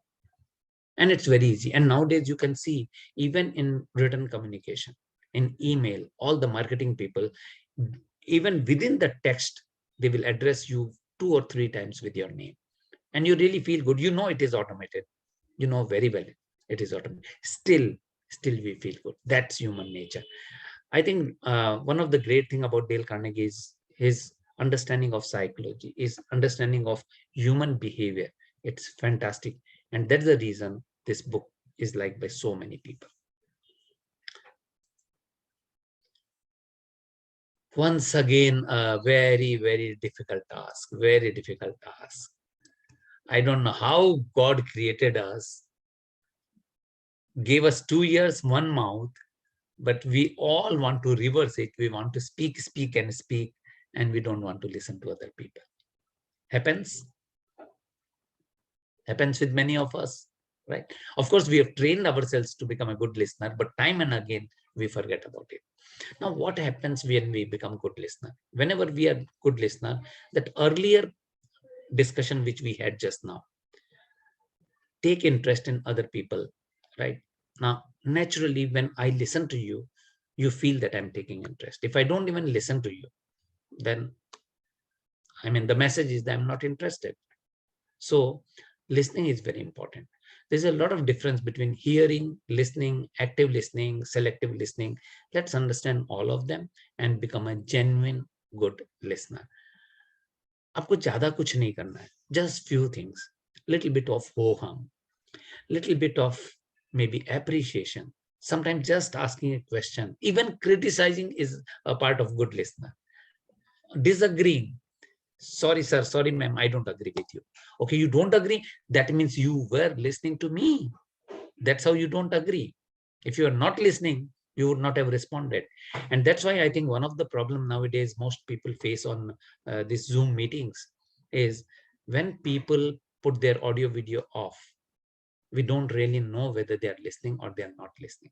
And it's very easy. And nowadays you can see, even in written communication, in email, all the marketing people, even within the text, they will address you 2 or 3 times with your name. And you really feel good. You know it is automated. You know very well it is automated. Still we feel good. That's human nature. I think one of the great thing about Dale Carnegie is his understanding of psychology, his understanding of human behavior. It's fantastic. And that's the reason this book is liked by so many people. Once again, a very, very difficult task, very difficult task. I don't know how God created us, gave us 2 ears, 1 mouth, but we all want to reverse it. We want to speak, and speak, and we don't want to listen to other people. Happens with many of us, right? Of course, we have trained ourselves to become a good listener, but time and again, we forget about it. Now, what happens when we become good listener? Whenever we are good listener, that earlier discussion which we had just now, take interest in other people, right? Now, naturally, when I listen to you, you feel that I'm taking interest. If I don't even listen to you, then, I mean, the message is that I'm not interested. So listening is very important. There's a lot of difference between hearing, listening, active listening, selective listening. Let's understand all of them and become a genuine good listener. आपको ज़्यादा कुछ नहीं करना है. Just few things. Little bit of ho-hum. Little bit of maybe appreciation. Sometimes just asking a question. Even criticizing is a part of good listener. Disagreeing. Sorry, sir. Sorry, ma'am. I don't agree with you. Okay, you don't agree. That means you were listening to me. That's how you don't agree. If you are not listening, you would not have responded. And that's why I think one of the problem nowadays most people face on these Zoom meetings is when people put their audio video off, we don't really know whether they are listening or they are not listening.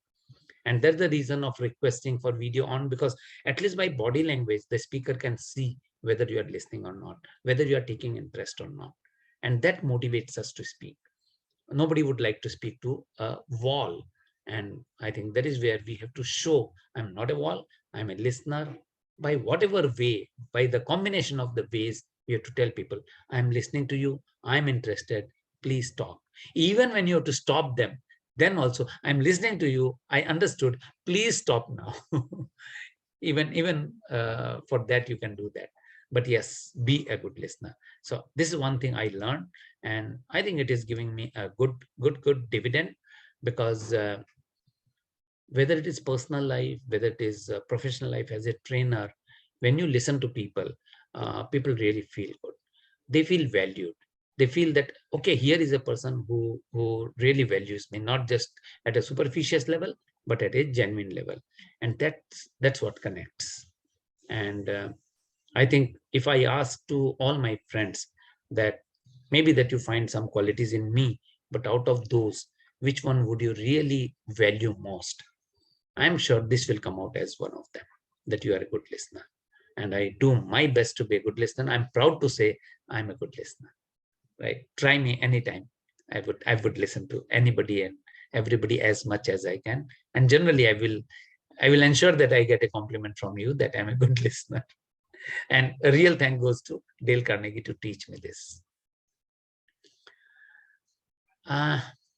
And that's the reason of requesting for video on, because at least by body language, the speaker can see whether you are listening or not, whether you are taking interest or not. And that motivates us to speak. Nobody would like to speak to a wall. And I think that is where we have to show I'm not a wall, I'm a listener. By whatever way, by the combination of the ways, we have to tell people, I'm listening to you, I'm interested, please talk. Even when you have to stop them, then also, I'm listening to you, I understood, please stop now. even for that, you can do that. But yes, be a good listener. So this is one thing I learned, and I think it is giving me a good dividend, because whether it is personal life, whether it is professional life as a trainer, when you listen to people, people really feel good. They feel valued. They feel that, okay, here is a person who really values me, not just at a superficial level, but at a genuine level. And that's what connects. And I think if I ask to all my friends that maybe that you find some qualities in me, but out of those, which one would you really value most? I'm sure this will come out as one of them, that you are a good listener. And I do my best to be a good listener. I'm proud to say I'm a good listener, right? Try me anytime. I would listen to anybody and everybody as much as I can. And generally I will ensure that I get a compliment from you that I'm a good listener. And a real thank goes to Dale Carnegie to teach me this.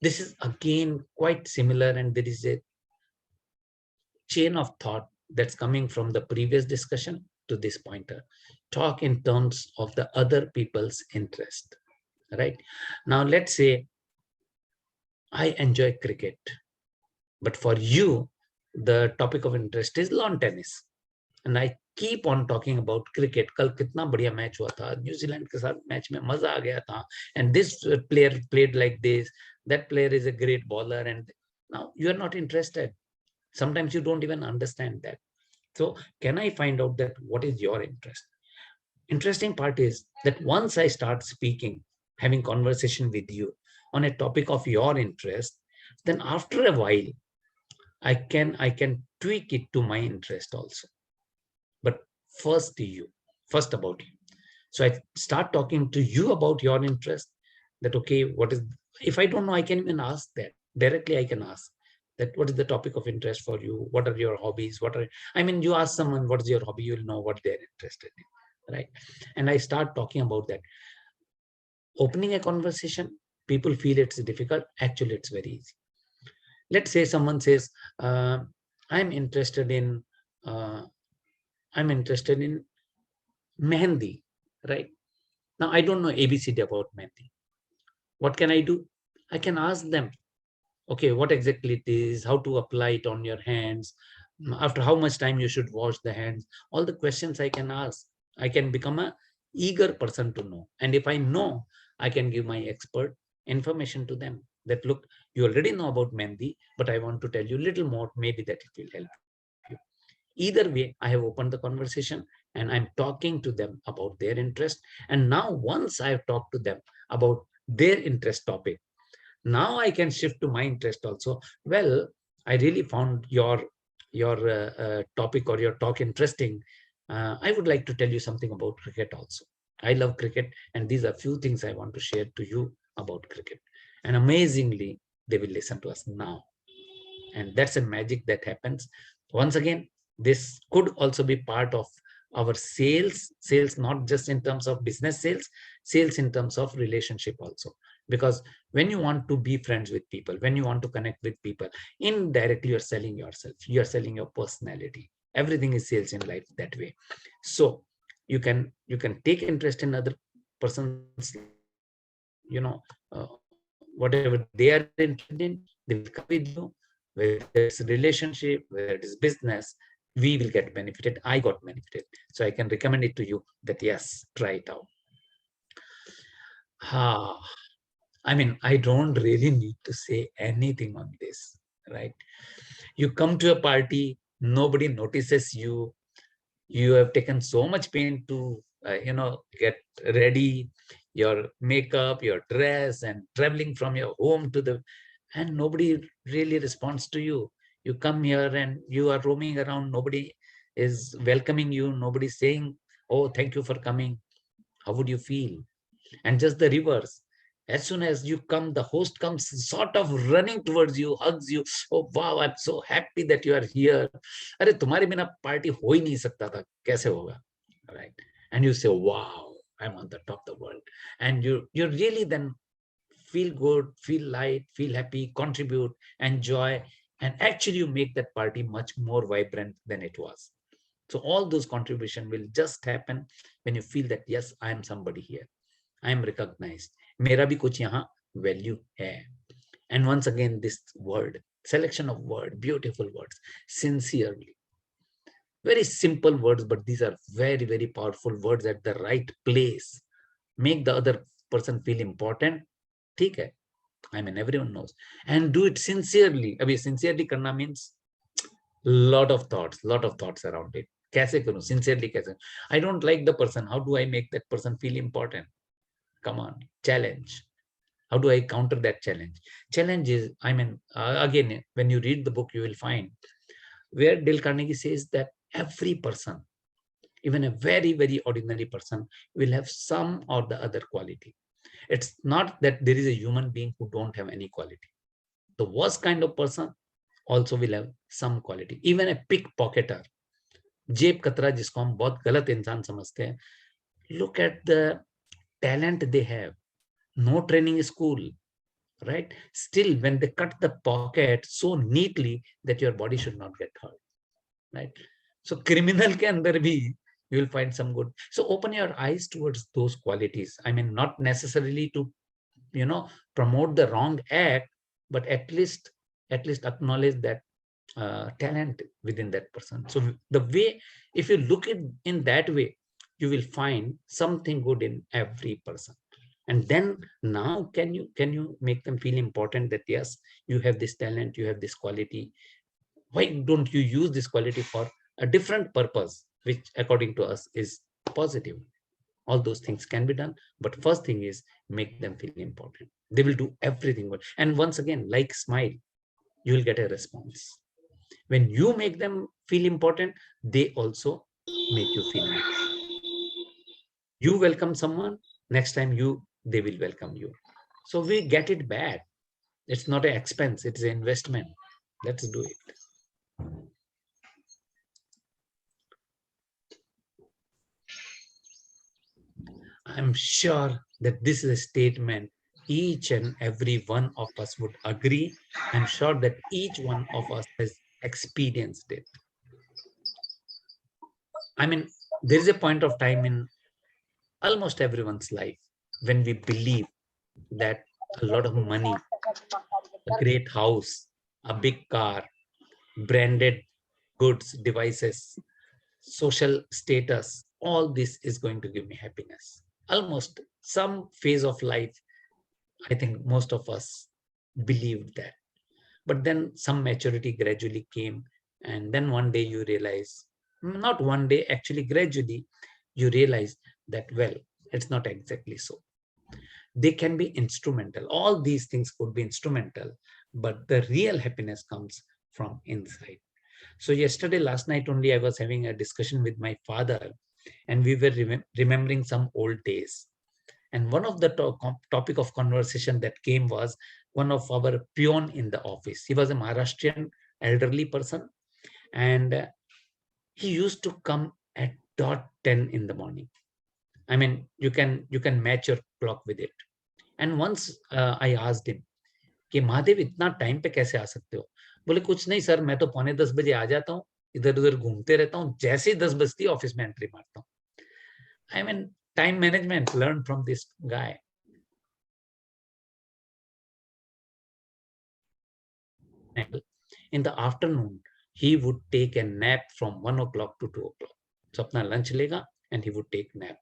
This is again quite similar, and there is a chain of thought that's coming from the previous discussion to this pointer. Talk in terms of the other people's interest, right? Now, let's say I enjoy cricket. But for you, the topic of interest is lawn tennis. And I keep on talking about cricket. कल कितना बढ़िया match हुआ था, New Zealand के साथ match में मजा आ गया था. And this player played like this. That player is a great bowler. And now you are not interested. Sometimes you don't even understand that. So can I find out that what is your interest? Interesting part is that once I start speaking, having conversation with you on a topic of your interest, then after a while, I can tweak it to my interest also. But first first about you. So I start talking to you about your interest, that, okay, what is, if I don't know, I can even ask that directly. I can ask that, what is the topic of interest for you? What are your hobbies? I mean, you ask someone, what is your hobby? You'll know what they're interested in, right? And I start talking about that. Opening a conversation, people feel it's difficult. Actually, it's very easy. Let's say someone says, I'm interested in Mehendi, right? Now, I don't know ABCD about Mehendi. What can I do? I can ask them, okay, what exactly it is, how to apply it on your hands, after how much time you should wash the hands, all the questions I can ask. I can become a eager person to know. And if I know, I can give my expert information to them that, look, you already know about Mehendi, but I want to tell you a little more, maybe that it will help you. Either way, I have opened the conversation and I'm talking to them about their interest. And now once I've talked to them about their interest topic, now I can shift to my interest also. Well, I really found your topic or your talk interesting. I would like to tell you something about cricket also. I love cricket, and these are few things I want to share to you about cricket. And amazingly, they will listen to us now. And that's a magic that happens. Once again, this could also be part of our sales, not just in terms of business sales in terms of relationship also. Because when you want to be friends with people, when you want to connect with people, indirectly you're selling yourself, you're selling your personality. Everything is sales in life that way. So you can take interest in other person's, whatever they are interested in, they will come with you. Whether it's relationship, whether it is business, we will get benefited. I got benefited. So I can recommend it to you that, yes, try it out. I mean, I don't really need to say anything on this, right? You come to a party, nobody notices you. You have taken so much pain to, get ready, your makeup, your dress, and traveling from your home to and nobody really responds to you. You come here and you are roaming around. Nobody is welcoming you. Nobody saying, oh, thank you for coming. How would you feel? And just the reverse. As soon as you come, the host comes sort of running towards you, hugs you. Oh, wow, I'm so happy that you are here. अरे तुम्हारे बिना party हो ही नहीं सकता था, कैसे होगा? Right? And you say, wow, I'm on the top of the world. And you really then feel good, feel light, feel happy, contribute, enjoy, and actually you make that party much more vibrant than it was. So all those contributions will just happen when you feel that, yes, I am somebody here. I am recognized. मेरा भी कुछ यहाँ value है. And once again, this word, selection of word, beautiful words, sincerely. Very simple words, but these are very, very powerful words at the right place. Make the other person feel important. ठीक है. I mean, everyone knows. And do it sincerely. अभी sincerely करना means lot of thoughts around it. कैसे करूँ? Sincerely कैसे? I don't like the person. How do I make that person feel important? Come on, challenge. How do I counter that challenge? Challenge is, I mean, again, when you read the book, you will find where Dale Carnegie says that every person, even a very, very ordinary person, will have some or the other quality. It's not that there is a human being who don't have any quality. The worst kind of person also will have some quality. Even a pickpocketer, जेब कतरा जिसको हम बहुत गलत इंसान समझते हैं, look at the talent they have. No training school, right? Still, when they cut the pocket so neatly that your body should not get hurt, right? So criminal ke andar bhi you will find some good. So open your eyes towards those qualities. I mean, not necessarily to, promote the wrong act, but at least at least acknowledge that talent within that person. So the way, if you look at in that way, you will find something good in every person. And then now can you make them feel important, that yes, you have this talent, you have this quality. Why don't you use this quality for a different purpose, which according to us is positive? All those things can be done, but first thing is make them feel important. They will do everything well. And once again, like smile, you will get a response. When you make them feel important, they also make you feel important. You welcome someone, next time they will welcome you. So we get it back. It's not an expense, it's an investment. Let's do it. I'm sure that this is a statement each and every one of us would agree. I'm sure that each one of us has experienced it. I mean, there is a point of time in almost everyone's life when we believe that a lot of money, a great house, a big car, branded goods, devices, social status, all this is going to give me happiness. Almost some phase of life, I think most of us believed that. But then some maturity gradually came, and then one day you realize, not one day, actually gradually, you realize that, well, it's not exactly so. They can be instrumental. All these things could be instrumental, but the real happiness comes from inside. So yesterday, last night only, I was having a discussion with my father, and we were remembering some old days. And one of the topic of conversation that came was one of our peon in the office. He was a Maharashtrian elderly person, and he used to come at dot 10 in the morning. I mean, you can match your clock with it. And once I asked him कि महादेव इतना time पे कैसे आ सकते हो? बोले कुछ नहीं sir, मैं तो 9:45 बजे आ जाता हूँ, इधर उधर घूमते रहता हूँ, जैसे ही 10 बजती है ऑफिस में एंट्री मारता हूँ. I mean, time management, learn from this guy. In the afternoon, he would take a nap from 1 o'clock to 2 o'clock. So अपना lunch लेगा and he would take nap.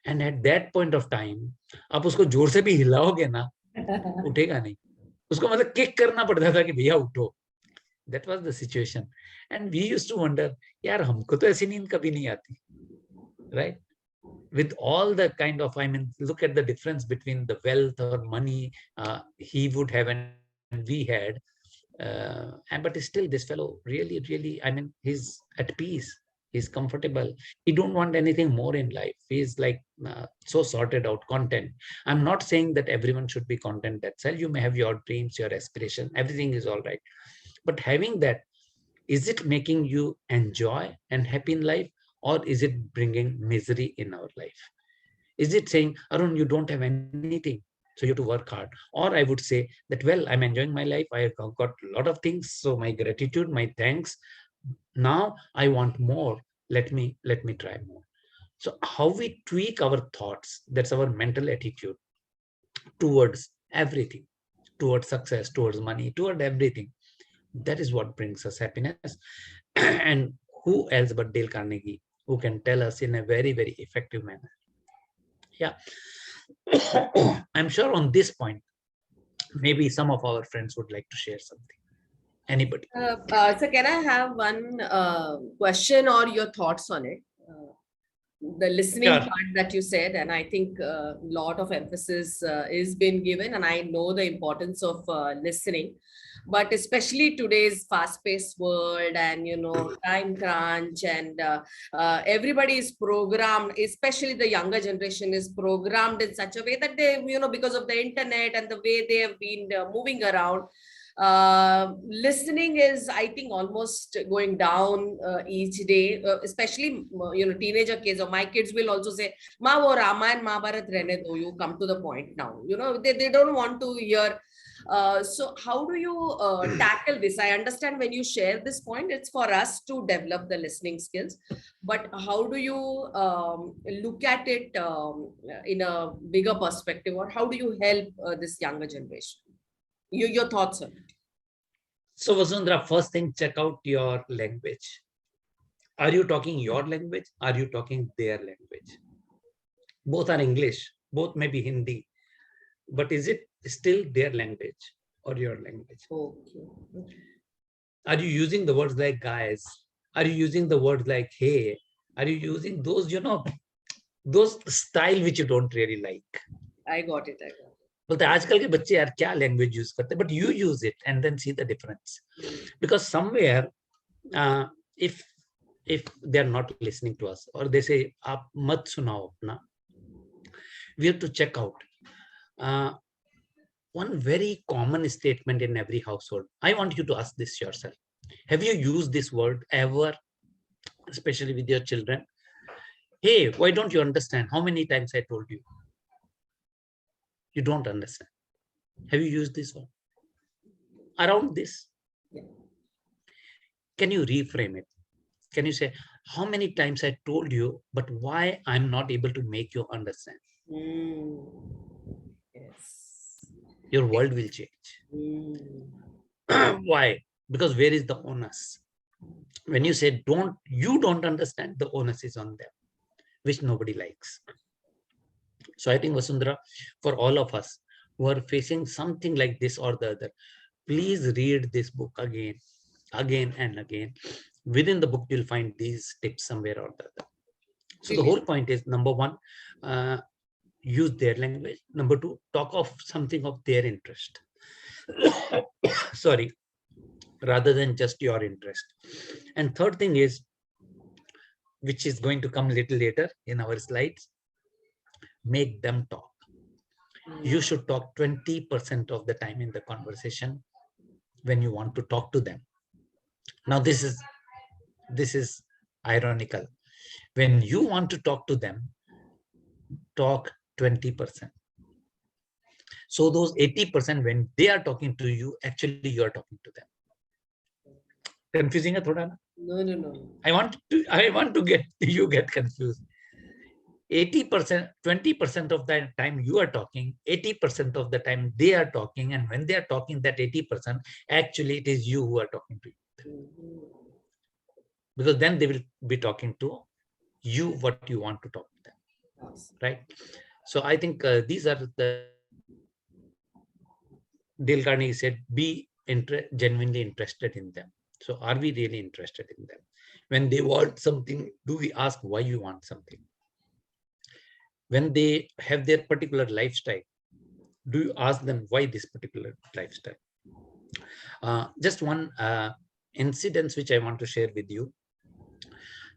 And at that point of time, आप उसको जोर से भी हिलाओगे ना, उठेगा नहीं. उसको मतलब किक करना पड़ता था कि भैया उठो. That was the situation. And we used to wonder, यार हमको तो ऐसी नींद कभी नहीं आती. Right? With all the kind of, I mean, look at the difference between the wealth or money he would have and we had. But still this fellow really, I mean, he's at peace. He's comfortable. He don't want anything more in life. He's like so sorted out, content. I'm not saying that everyone should be content. That's all. You may have your dreams, your aspiration. Everything is all right. But having that, is it making you enjoy and happy in life? Or is it bringing misery in our life? Is it saying, Arun, you don't have anything, so you have to work hard? Or I would say that, well, I'm enjoying my life. I have got a lot of things. So my gratitude, my thanks. Now I want more. Let me try more. So how we tweak our thoughts, that's our mental attitude towards everything, towards success, towards money, toward everything. That is what brings us happiness. And who else but Dale Carnegie, who can tell us in a very, very effective manner. Yeah. I'm sure on this point, maybe some of our friends would like to share something. Anybody? So can I have one question or your thoughts on it? The listening part that you said, and I think a lot of emphasis is being given, and I know the importance of listening, but especially today's fast-paced world and time crunch, and everybody is programmed, especially the younger generation is programmed in such a way that they because of the internet and the way they have been moving around, listening is, I think, almost going down each day, especially teenager kids, or my kids will also say, Ma wo Ramayan Mahabharat rehne do, you come to the point now. They don't want to hear. So how do you tackle this? I understand when you share this point, it's for us to develop the listening skills, but how do you look at it in a bigger perspective, or how do you help this younger generation? Your thoughts on it? So Vasundhara, first thing, check out your language. Are you talking your language? Are you talking their language? Both are English, both may be Hindi, but is it still their language or your language? Okay. Are you using the words like guys? Are you using the words like hey? Are you using those, those style which you don't really like? I got it. I got it. बोलते आजकल के बच्चे यार क्या language use करते हैं, but you use it and then see the difference. Because somewhere if they are not listening to us or they say आप मत सुनाओ अपना, we have to check out one very common statement in every household. I want you to ask this yourself. Have you used this word ever, especially with your children? Hey, why don't you understand? How many times I told you? You don't understand. Have you used this word? Around this? Yeah. Can you reframe it? Can you say, how many times I told you, but why I'm not able to make you understand? Yes. Your world will change. Why? Because where is the onus? When you say you don't understand, the onus is on them, which nobody likes. So I think, Vasundhara, for all of us who are facing something like this or the other, please read this book again and again. Within the book, you'll find these tips somewhere or the other. So the whole point is, number one, use their language. Number two, talk of something of their interest. Sorry, rather than just your interest. And third thing is, which is going to come a little later in our slides, make them talk. You should talk 20% of the time in the conversation when you want to talk to them. Now, this is ironical. When you want to talk to them, talk 20%. So those 80%, when they are talking to you, actually you are talking to them. Confusing hai thoda na? No. I want to get confused. 80%, 20% of the time you are talking, 80% of the time they are talking, and when they are talking that 80%, actually it is you who are talking to you. Because then they will be talking to you what you want to talk to them, right? So I think these are the Dale Carnegie said, be genuinely interested in them. So are we really interested in them? When they want something, do we ask why you want something? When they have their particular lifestyle, do you ask them why this particular lifestyle? Just one incident which I want to share with you.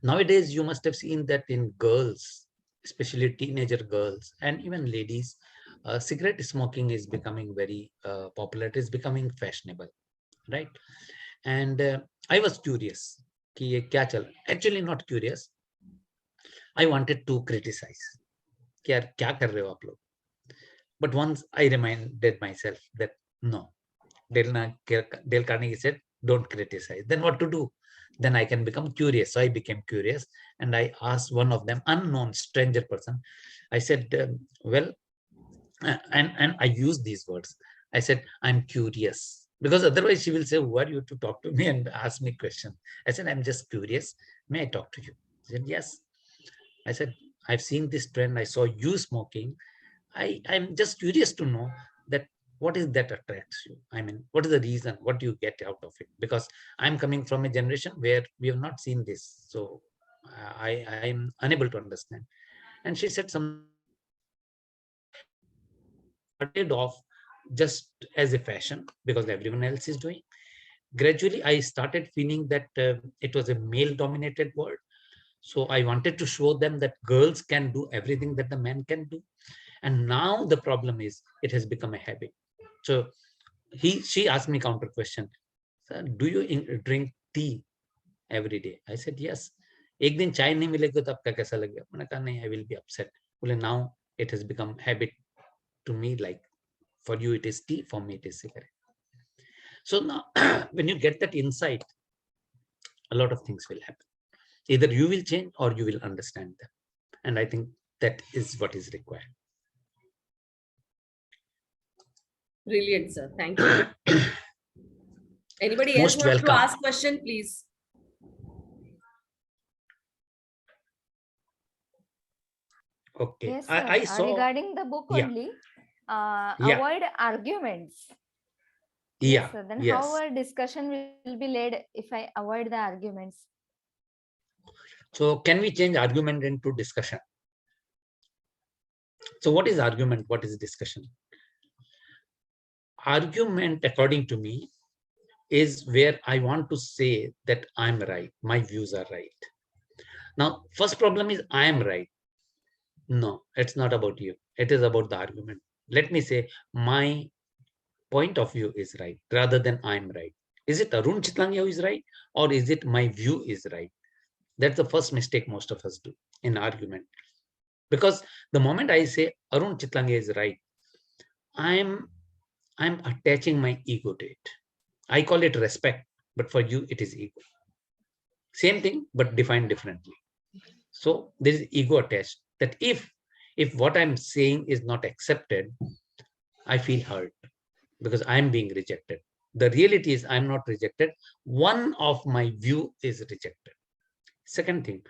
Nowadays, you must have seen that in girls, especially teenager girls and even ladies, cigarette smoking is becoming very popular. It is becoming fashionable, right? And I was curious. कि ये क्या चल? Actually, not curious. I wanted to criticize. कि यार क्या कर रहे हो आप लोग? But once I reminded myself that no, Dale Carnegie said, don't criticize. Then what to do? Then I can become curious. So I became curious and I asked one of them, unknown stranger person. I said, well, and I used these words. I said, I'm curious, because otherwise she will say, who are you to talk to me and ask me questions? I said, I'm just curious. May I talk to you? She said, yes. I said, I've seen this trend. I saw you smoking. I'm just curious to know that what is that attracts you? I mean, what is the reason? What do you get out of it? Because I'm coming from a generation where we have not seen this. So I'm unable to understand. And she said something started off just as a fashion because everyone else is doing. Gradually, I started feeling that it was a male-dominated world. So I wanted to show them that girls can do everything that the men can do. And now the problem is it has become a habit. So she asked me counter question, do you drink tea every day? I said, yes. एक दिन चाय नहीं मिलेगा तो आपका कैसा लगेगा? मैंने कहा नहीं, I will be upset. Well, now it has become habit to me, like for you it is tea, for me it is cigarette. So now when you get that insight, a lot of things will happen. Either you will change or you will understand them. And I think that is what is required. Brilliant, sir. Thank you. Anybody else Most wants to welcome. ask question, please? Okay. Yes, sir. I saw. Regarding the book Yeah. only, Yeah. avoid arguments. Yeah. Yes, sir. Then Yes. how a discussion will be led if I avoid the arguments? So can we change argument into discussion? So what is argument? What is discussion? Argument, according to me, is where I want to say that I'm right. My views are right. Now, first problem is I am right. No, it's not about you. It is about the argument. Let me say my point of view is right rather than I'm right. Is it Arun Chitlangia who is right, or is it my view is right? That's the first mistake most of us do in argument. Because the moment I say Arun Chitlangia is right, I'm attaching my ego to it. I call it respect, but for you it is ego. Same thing, but defined differently. So there is ego attached. That if what I'm saying is not accepted, I feel hurt because I'm being rejected. The reality is I'm not rejected. One of my view is rejected. Second thing,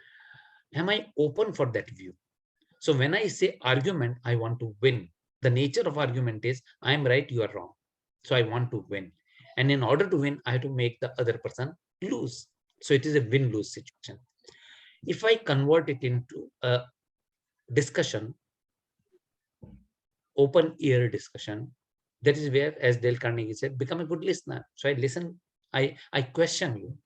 am I open for that view? So when I say argument, I want to win. The nature of argument is I'm right, you are wrong. So I want to win. And in order to win, I have to make the other person lose. So it is a win-lose situation. If I convert it into a discussion, open ear discussion, that is where, as Dale Carnegie said, become a good listener. So I listen, I question you.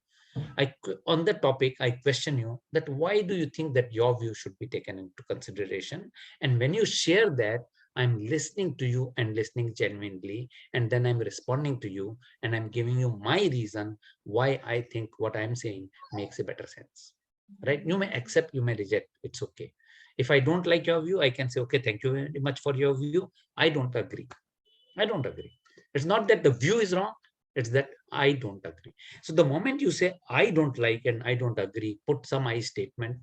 On the topic, I question you that why do you think that your view should be taken into consideration? And when you share that, I'm listening to you and listening genuinely, and then I'm responding to you and I'm giving you my reason why I think what I'm saying makes a better sense. Right? You may accept, you may reject, it's okay. If I don't like your view, I can say, okay, thank you very much for your view. I don't agree. I don't agree. It's not that the view is wrong, it's that I don't agree. So the moment you say, I don't like and I don't agree, put some I statement,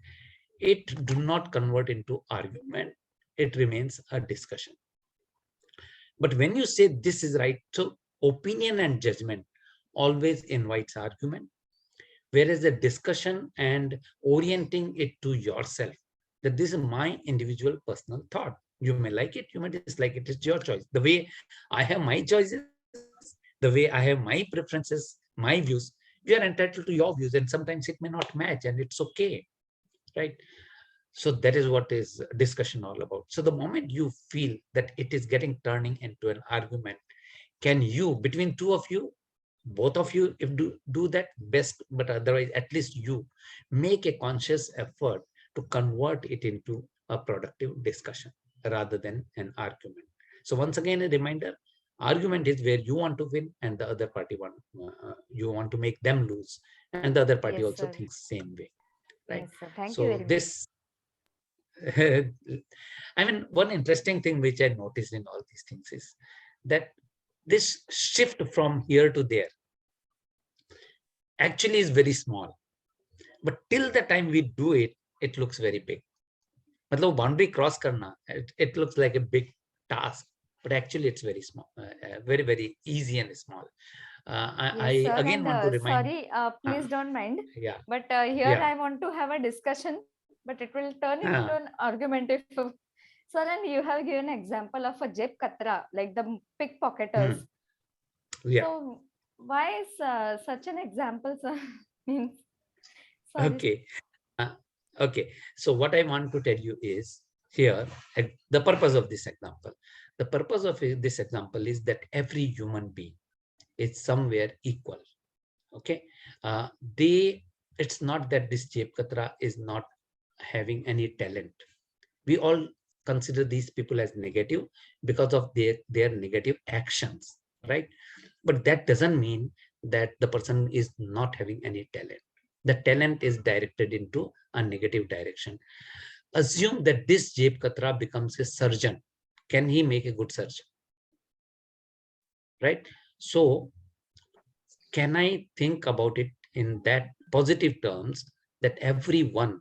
it do not convert into argument. It remains a discussion. But when you say this is right, so opinion and judgment always invites argument, whereas the discussion and orienting it to yourself, that this is my individual personal thought. You may like it, you may dislike it, it's your choice. The way I have my choices, the way I have my preferences, my views, you are entitled to your views, and sometimes it may not match, and it's okay, right? So that is what is discussion all about. So the moment you feel that it is getting turning into an argument, can you, between two of you, both of you, if do that best, but otherwise at least you make a conscious effort to convert it into a productive discussion rather than an argument. So once again, a reminder, argument is where you want to win and the other party you want to make them lose, and the other party Yes, also sir. thinks same way, right? Yes, sir. Thank you So very much. this I mean, one interesting thing which I noticed in all these things is that this shift from here to there actually is very small, but till the time we do it, it looks very big. मतलब boundary cross karna, it looks like a big task, but actually it's very small, very easy and small. I Yes, sir. again And want to remind. sorry, please don't mind. Yeah. But here Yeah. I want to have a discussion, but it will turn into Ah. an argument if. So then you have given an example of a jeb katra, like the pickpocketers. Yeah. So why is such an example, sir? Means, sorry. Okay. Okay. So what I want to tell you is here, the purpose of this example. The purpose of this example is that every human being is somewhere equal. Okay. It's not that this Jeb Katra is not having any talent. We all consider these people as negative because of their negative actions, right? But that doesn't mean that the person is not having any talent. The talent is directed into a negative direction. Assume that this Jeb Katra becomes a surgeon. Can he make a good surgeon? Right? So can I think about it in that positive terms, that everyone,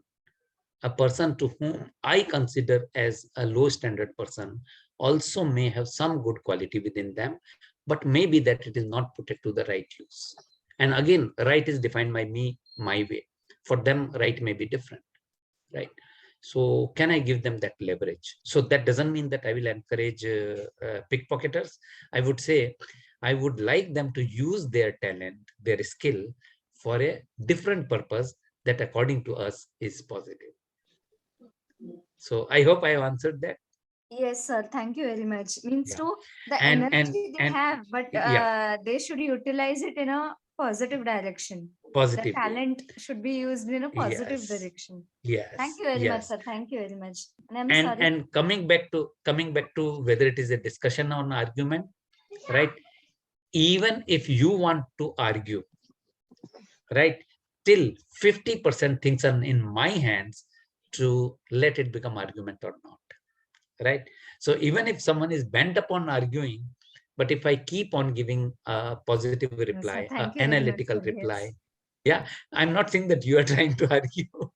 a person to whom I consider as a low standard person, also may have some good quality within them, but maybe that it is not put it to the right use. And again, right is defined by me, my way. For them, right may be different, right? So can I give them that leverage? So that doesn't mean that I will encourage pickpocketers. I would say I would like them to use their talent, their skill for a different purpose that according to us is positive. So I hope I have answered that. Yes, sir. Thank you very much. Means Yeah. to the And- energy they and- have, but yeah. they should utilize it in a positive direction. Positive The way. talent should be used in a positive Yes. direction. Yes. Thank you very much, Yes. sir. Thank you very much. And I'm And sorry. and coming back to whether it is a discussion or an argument, right? Even if you want to argue, right, till 50% things are in my hands to let it become argument or not, right? So even if someone is bent upon arguing, but if I keep on giving a positive reply, thank you very much, analytical sir. reply, Yes. yeah, I'm not saying that you are trying to argue.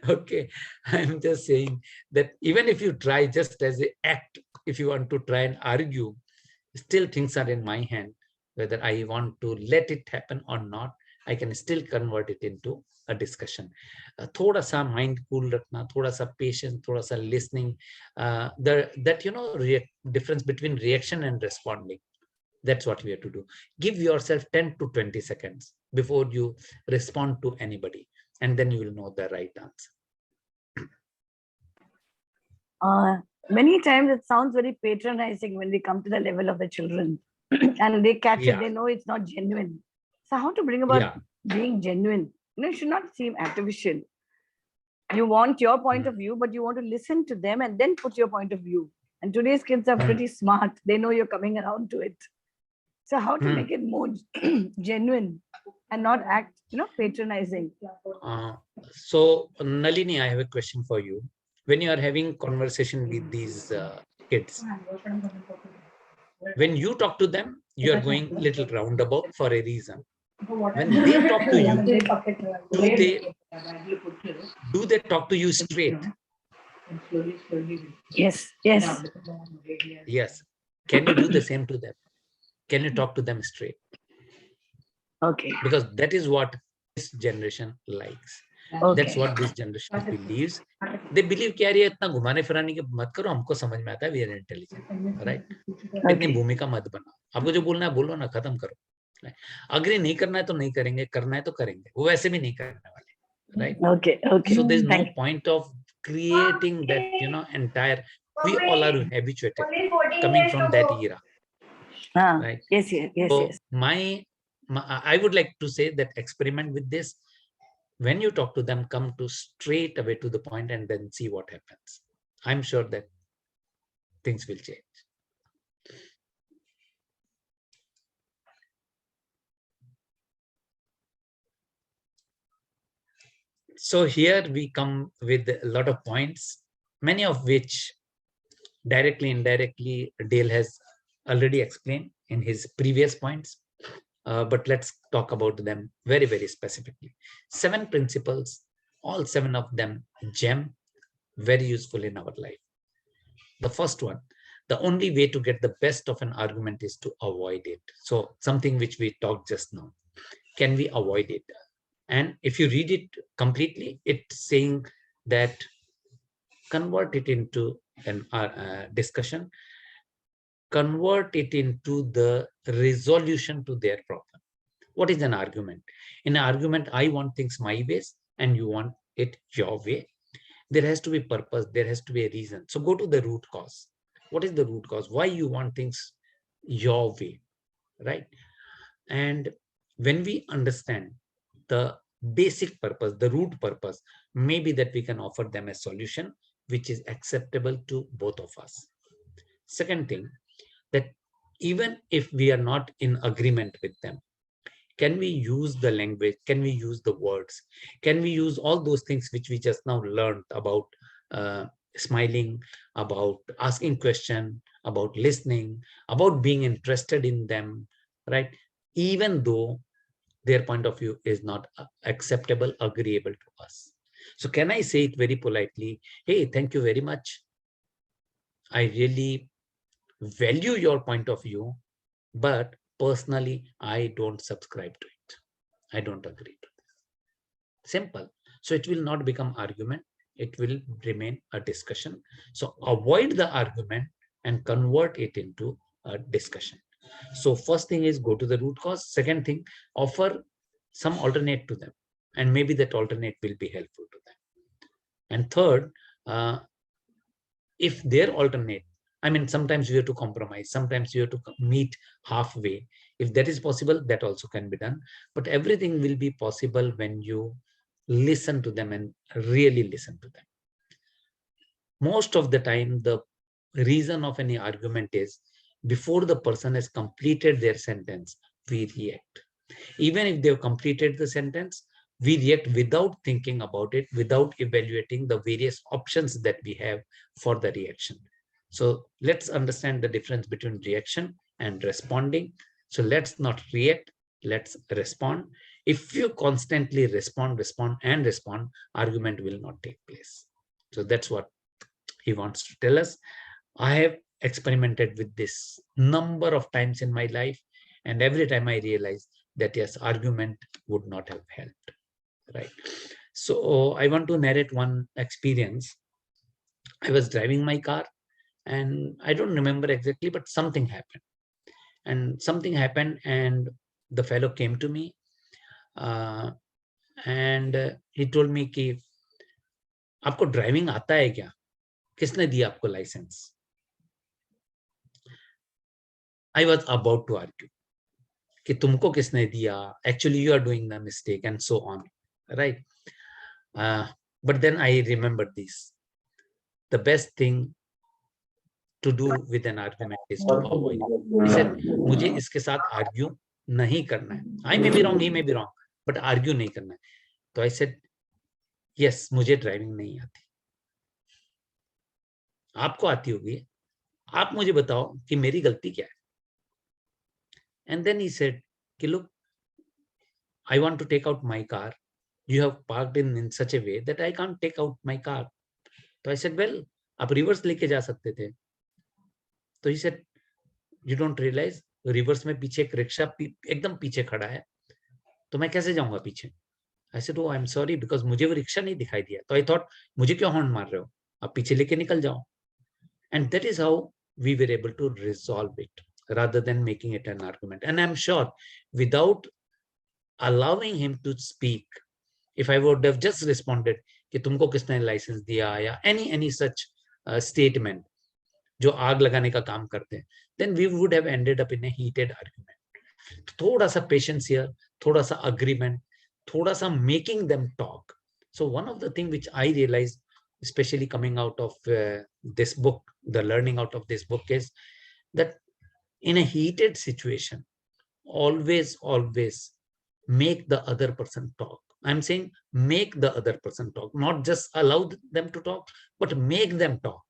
Okay, I'm just saying that even if you try just as an act, if you want to try and argue, still things are in my hand. Whether I want to let it happen or not, I can still convert it into a discussion. थोड़ा सा mind cool रखना, थोड़ा सा patience, थोड़ा सा listening. That you know, difference between reaction and responding. That's what we have to do. Give yourself 10 to 20 seconds before you respond to anybody, and then you will know the right answer. Many times it sounds very patronizing when we come to the level of the children and they catch it, they know it's not genuine. So how to bring about being genuine? You know, it should not seem artificial. You want your point of view, but you want to listen to them and then put your point of view. And today's kids are pretty smart. They know you're coming around to it. So how to make it more genuine and not act, you know, patronizing? So Nalini, I have a question for you. When you are having conversation with these kids, when you talk to them, you are going little roundabout for a reason. When they talk to you, do they talk to you straight? Yes, yes. Yes. Can you do the same to them? Can you talk to them straight? Okay. Because that is what this generation likes. Okay. That's what this generation believes. They believe कि यार ये इतना घुमाने फिराने की मत करो, हमको समझ में आता है, we are intelligent, right? इतनी भूमिका मत बनाओ, आपको जो बोलना है बोलो ना, खत्म करो. अग्री नहीं करना है तो नहीं करेंगे, करना है तो करेंगे, वो वैसे भी नहीं करने वाले, right? Okay, okay. So there's no point of creating that, you know, entire. We all are habituated coming from that era, right? Yes, yes, yes, so yes. I would like to say that experiment with this. When you talk to them, come to straight away to the point and then see what happens. I'm sure that things will change. So here we come with a lot of points, many of which directly, indirectly, Dale has already explained in his previous points. But let's talk about them very, very specifically. 7 principles, all 7 of them gem, very useful in our life. The first one, the only way to get the best of an argument is to avoid it. So something which we talked just now, can we avoid it? And if you read it completely, it's saying that convert it into an discussion, convert it into the resolution to their problem. What is an argument? In an argument, I want things my ways and you want it your way. There has to be purpose. There has to be a reason. So go to the root cause. What is the root cause? Why you want things your way, right? And when we understand the basic purpose, the root purpose, maybe that we can offer them a solution which is acceptable to both of us. Second thing, that even if we are not in agreement with them, can we use the language? Can we use the words? Can we use all those things which we just now learned about smiling, about asking question, about listening, about being interested in them, right? Even though their point of view is not acceptable, agreeable to us. So can I say it very politely? Hey, thank you very much. I really value your point of view, But personally, I don't subscribe to it. I don't agree to this. Simple. So it will not become argument. It will remain a discussion. So avoid the argument and convert it into a discussion. So first thing is go to the root cause. Second thing, offer some alternate to them. And maybe that alternate will be helpful to them. And third, if their alternate, I mean, sometimes you have to compromise, sometimes you have to meet halfway. If that is possible, that also can be done. But everything will be possible when you listen to them and really listen to them. Most of the time, the reason of any argument is before the person has completed their sentence, we react. Even if they've completed the sentence, we react without thinking about it, without evaluating the various options that we have for the reaction. So let's understand the difference between reaction and responding. So let's not react, let's respond. If you constantly respond, argument will not take place. So that's what he wants to tell us. I have experimented with this number of times in my life, and every time I realize that yes, argument would not have helped, right? So I want to narrate one experience. I was driving my car and I don't remember exactly, but something happened. And the fellow came to me and he told me कि आपको driving आता है क्या? किसने दिया आपको licence? I was about to argue कि तुमको किसने दिया? Actually, you are doing the mistake and so on, right? But then I remembered this. The best thing to do with an argument is to avoid it. He said, मुझे इसके साथ argue नहीं करना है. I may be wrong, he may be wrong, but argue नहीं करना है. तो I said, yes, मुझे ड्राइविंग नहीं आती. आपको आती होगी. आप मुझे बताओ कि मेरी गलती क्या है. And then he said, look, I want to take out my car. You have parked in such a way that I can't take out my car. So I said, well, आप reverse लेके जा सकते थे. So he said, you don't realize reverse में पीछे एक rickshaw एकदम पीछे खड़ा है. तो मैं कैसे जाऊंगा पीछे? I said, oh, I'm sorry, because मुझे वो रिक्शा नहीं दिखाई दिया. तो I thought, मुझे क्यों हॉर्न मार रहे हो? आप पीछे लेके निकल जाओ. And that is how we were able to resolve it, rather than making it an argument. And I'm sure without allowing him to speak, if I would have just responded कि तुमको किसने लाइसेंस दिया या any such statement जो आग लगाने का काम करते हैं, then we would have ended up in a heated argument. थोड़ा सा patience here, थोड़ा सा agreement, थोड़ा सा making them talk. So one of the things which I realized, especially coming out of this book, the learning out of this book, is that in a heated situation, always make the other person talk. I'm saying make the other person talk, not just allow them to talk, but make them talk.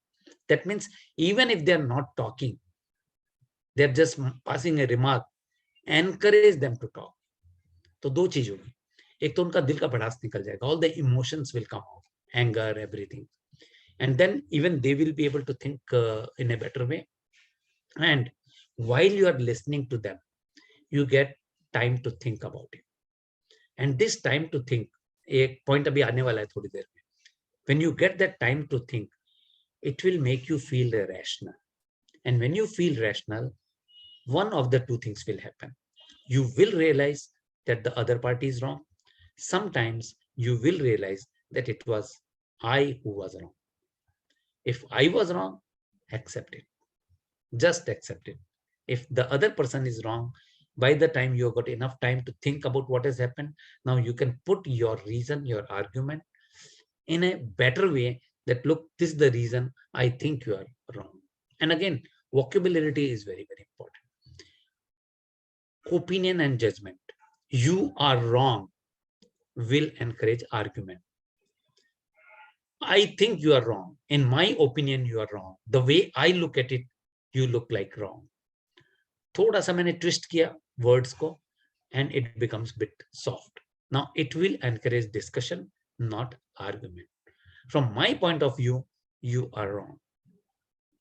That means even if they're not talking, they're just passing a remark, encourage them to talk. तो दो चीज होगी. एक तो उनका दिल का भड़ास निकल जाएगा. All the emotions will come out, anger, everything. And then even they will be able to think in a better way. And while you are listening to them, you get time to think about it. And this time to think, एक point अभी आने वाला है थोड़ी देर में. When you get that time to think, it will make you feel rational. And when you feel rational, one of the two things will happen. You will realize that the other party is wrong. Sometimes you will realize that it was I who was wrong. If I was wrong, accept it. Just accept it. If the other person is wrong, by the time you have got enough time to think about what has happened, now you can put your reason, your argument in a better way that, look, this is the reason I think you are wrong. And again, vocabulary is very, very important. Opinion and judgment. You are wrong will encourage argument. I think you are wrong. In my opinion, you are wrong. The way I look at it, you look like wrong. थोड़ा सा मैंने twist किया words को, and it becomes a bit soft. Now it will encourage discussion, not argument. From my point of view, you are wrong.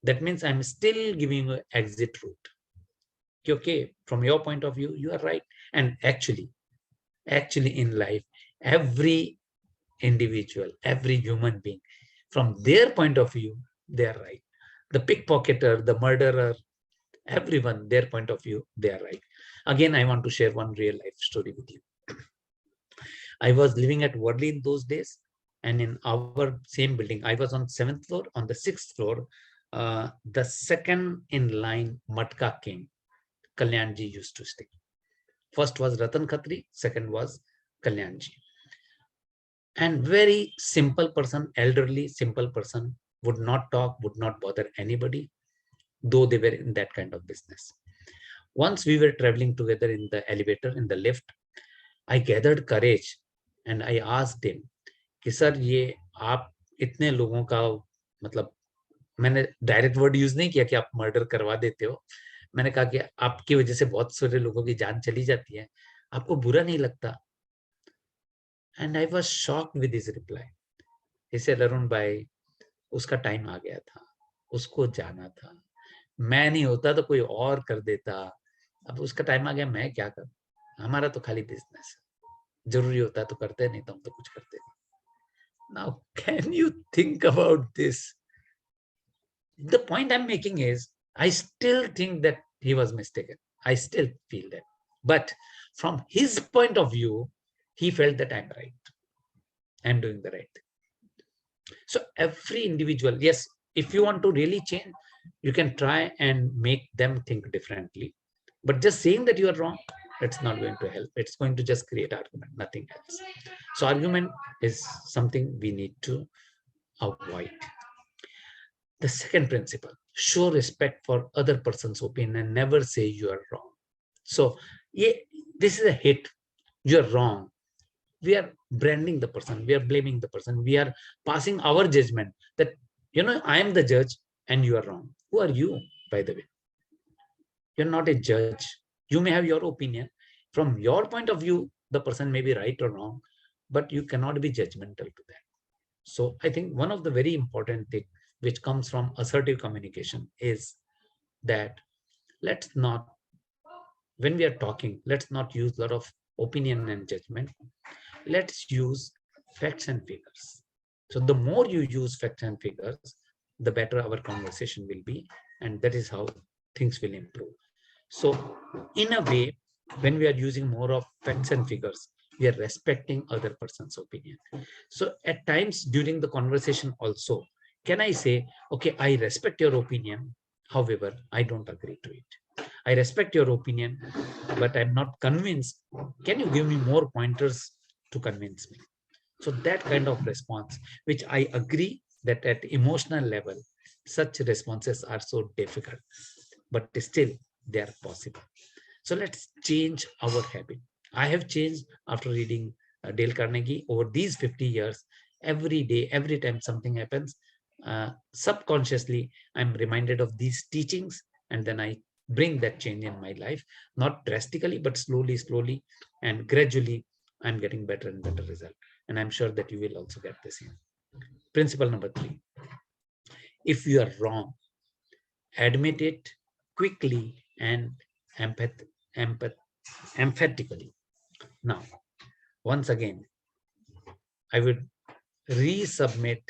That means I'm still giving you an exit route. Okay, from your point of view, you are right. And actually in life, every individual, every human being, from their point of view, they are right. The pickpocketer, the murderer, everyone, their point of view, they are right. Again, I want to share one real life story with you. I was living at Worli in those days, and in our same building, I was on 7th floor. On the 6th floor, the second in line Matka came. Kalyanji used to stay. First was Ratan Khatri, second was Kalyanji. And very simple person, elderly, simple person, would not talk, would not bother anybody, though they were in that kind of business. Once we were traveling together in the elevator, in the lift, I gathered courage and I asked him, कि sir ये आप इतने लोगों का, मतलब मैंने direct word use नहीं किया कि आप मर्डर करवा देते हो, मैंने कहा कि आपकी वजह से बहुत सारे लोगों की जान चली जाती है, आपको बुरा नहीं लगता? And I was shocked with his reply. He said, Arun bhai, उसका टाइम आ गया था, उसको जाना था, मैं नहीं होता तो कोई और कर देता, अब उसका टाइम आ गया, मैं क्या करूं, हमारा तो खाली बिजनेस है, जरूरी होता तो करते, नहीं तो हम तो कुछ करते नहीं. Now, can you think about this? The point I'm making is, I still think that he was mistaken. I still feel that. But from his point of view, he felt that I'm right. I'm doing the right thing. So every individual, yes, if you want to really change, you can try and make them think differently. But just saying that you are wrong, it's not going to help. It's going to just create argument, nothing else. So argument is something we need to avoid. The second principle, show respect for other person's opinion and never say you are wrong. So yeah, this is a hit. You're wrong. We are branding the person. We are blaming the person. We are passing our judgment that, you know, I am the judge and you are wrong. Who are you, by the way? You're not a judge. You may have your opinion. From your point of view, the person may be right or wrong, but you cannot be judgmental to that. So I think one of the very important things which comes from assertive communication is that let's not, when we are talking, let's not use a lot of opinion and judgment. Let's use facts and figures. So the more you use facts and figures, the better our conversation will be, and that is how things will improve. So in a way, when we are using more of facts and figures, we are respecting other person's opinion. So at times during the conversation also, can I say, okay, I respect your opinion, however, I don't agree to it. I respect your opinion, but I'm not convinced. Can you give me more pointers to convince me? So that kind of response, which I agree that at emotional level, such responses are so difficult, but still they are possible. So let's change our habit. I have changed after reading Dale Carnegie over these 50 years. Every day, every time something happens, subconsciously, I'm reminded of these teachings, and then I bring that change in my life, not drastically, but slowly, and gradually, I'm getting better and better result. And I'm sure that you will also get the same. Principle number 3, if you are wrong, admit it quickly and emphatically. Now, once again, I would resubmit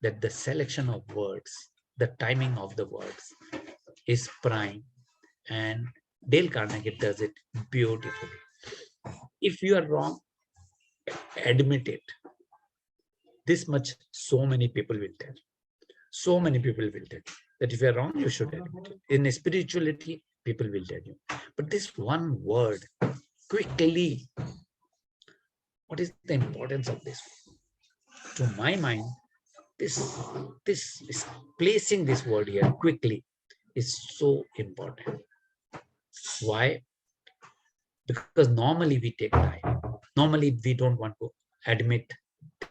that the selection of words, the timing of the words is prime, and Dale Carnegie does it beautifully. If you are wrong, admit it. This much, so many people will tell. So many people will tell that if you're wrong, you should admit it. In spirituality, people will tell you. But this one word, quickly, what is the importance of this? To my mind, this is placing this word here quickly is so important. Why? Because normally we take time. Normally we don't want to admit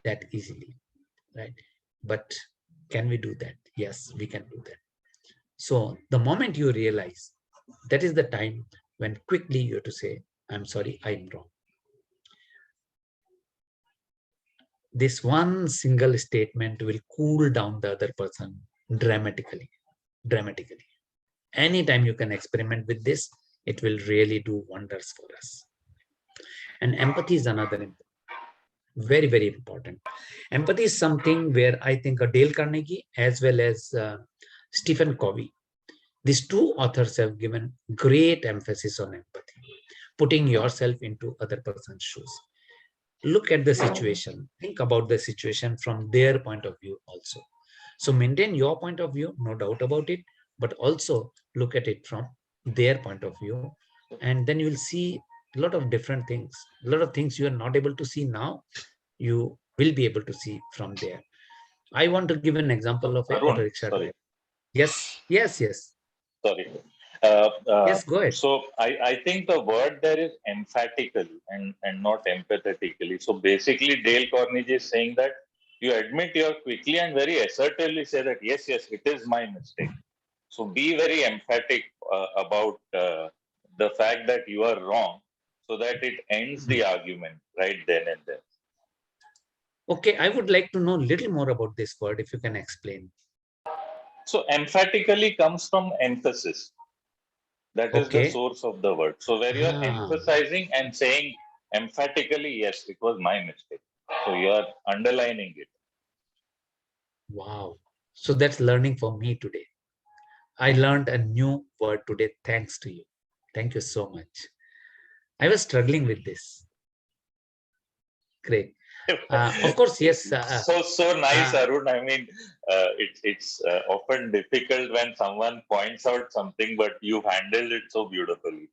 that easily, right? But can we do that? Yes, we can do that. So the moment you realize, that is the time when quickly you have to say, I'm sorry, I'm wrong. This one single statement will cool down the other person dramatically. Anytime you can experiment with this, it will really do wonders for us. And empathy is another very, very important. Empathy is something where I think Dale Carnegie as well as Stephen Covey, these two authors have given great emphasis on empathy, putting yourself into other person's shoes. Look at the situation, think about the situation from their point of view also. So maintain your point of view, no doubt about it, but also look at it from their point of view. And then you will see a lot of different things, a lot of things you are not able to see now, you will be able to see from there. I want to give an example of a auto rickshaw driver. Yes. Sorry. Yes, go ahead. So I think the word there is emphatically and not empathetically. So basically, Dale Carnegie is saying that you admit you're quickly and very assertively say that, yes, it is my mistake. So be very emphatic about the fact that you are wrong so that it ends the argument right then and there. Okay, I would like to know a little more about this word, if you can explain. So emphatically comes from emphasis. That is the source of the word. So where you are emphasizing and saying emphatically, yes, it was my mistake. So you are underlining it. Wow. So that's learning for me today. I learned a new word today thanks to you. Thank you so much. I was struggling with this. Great. Of course, yes. So nice, Arun. I mean, it's often difficult when someone points out something, but you handled it so beautifully.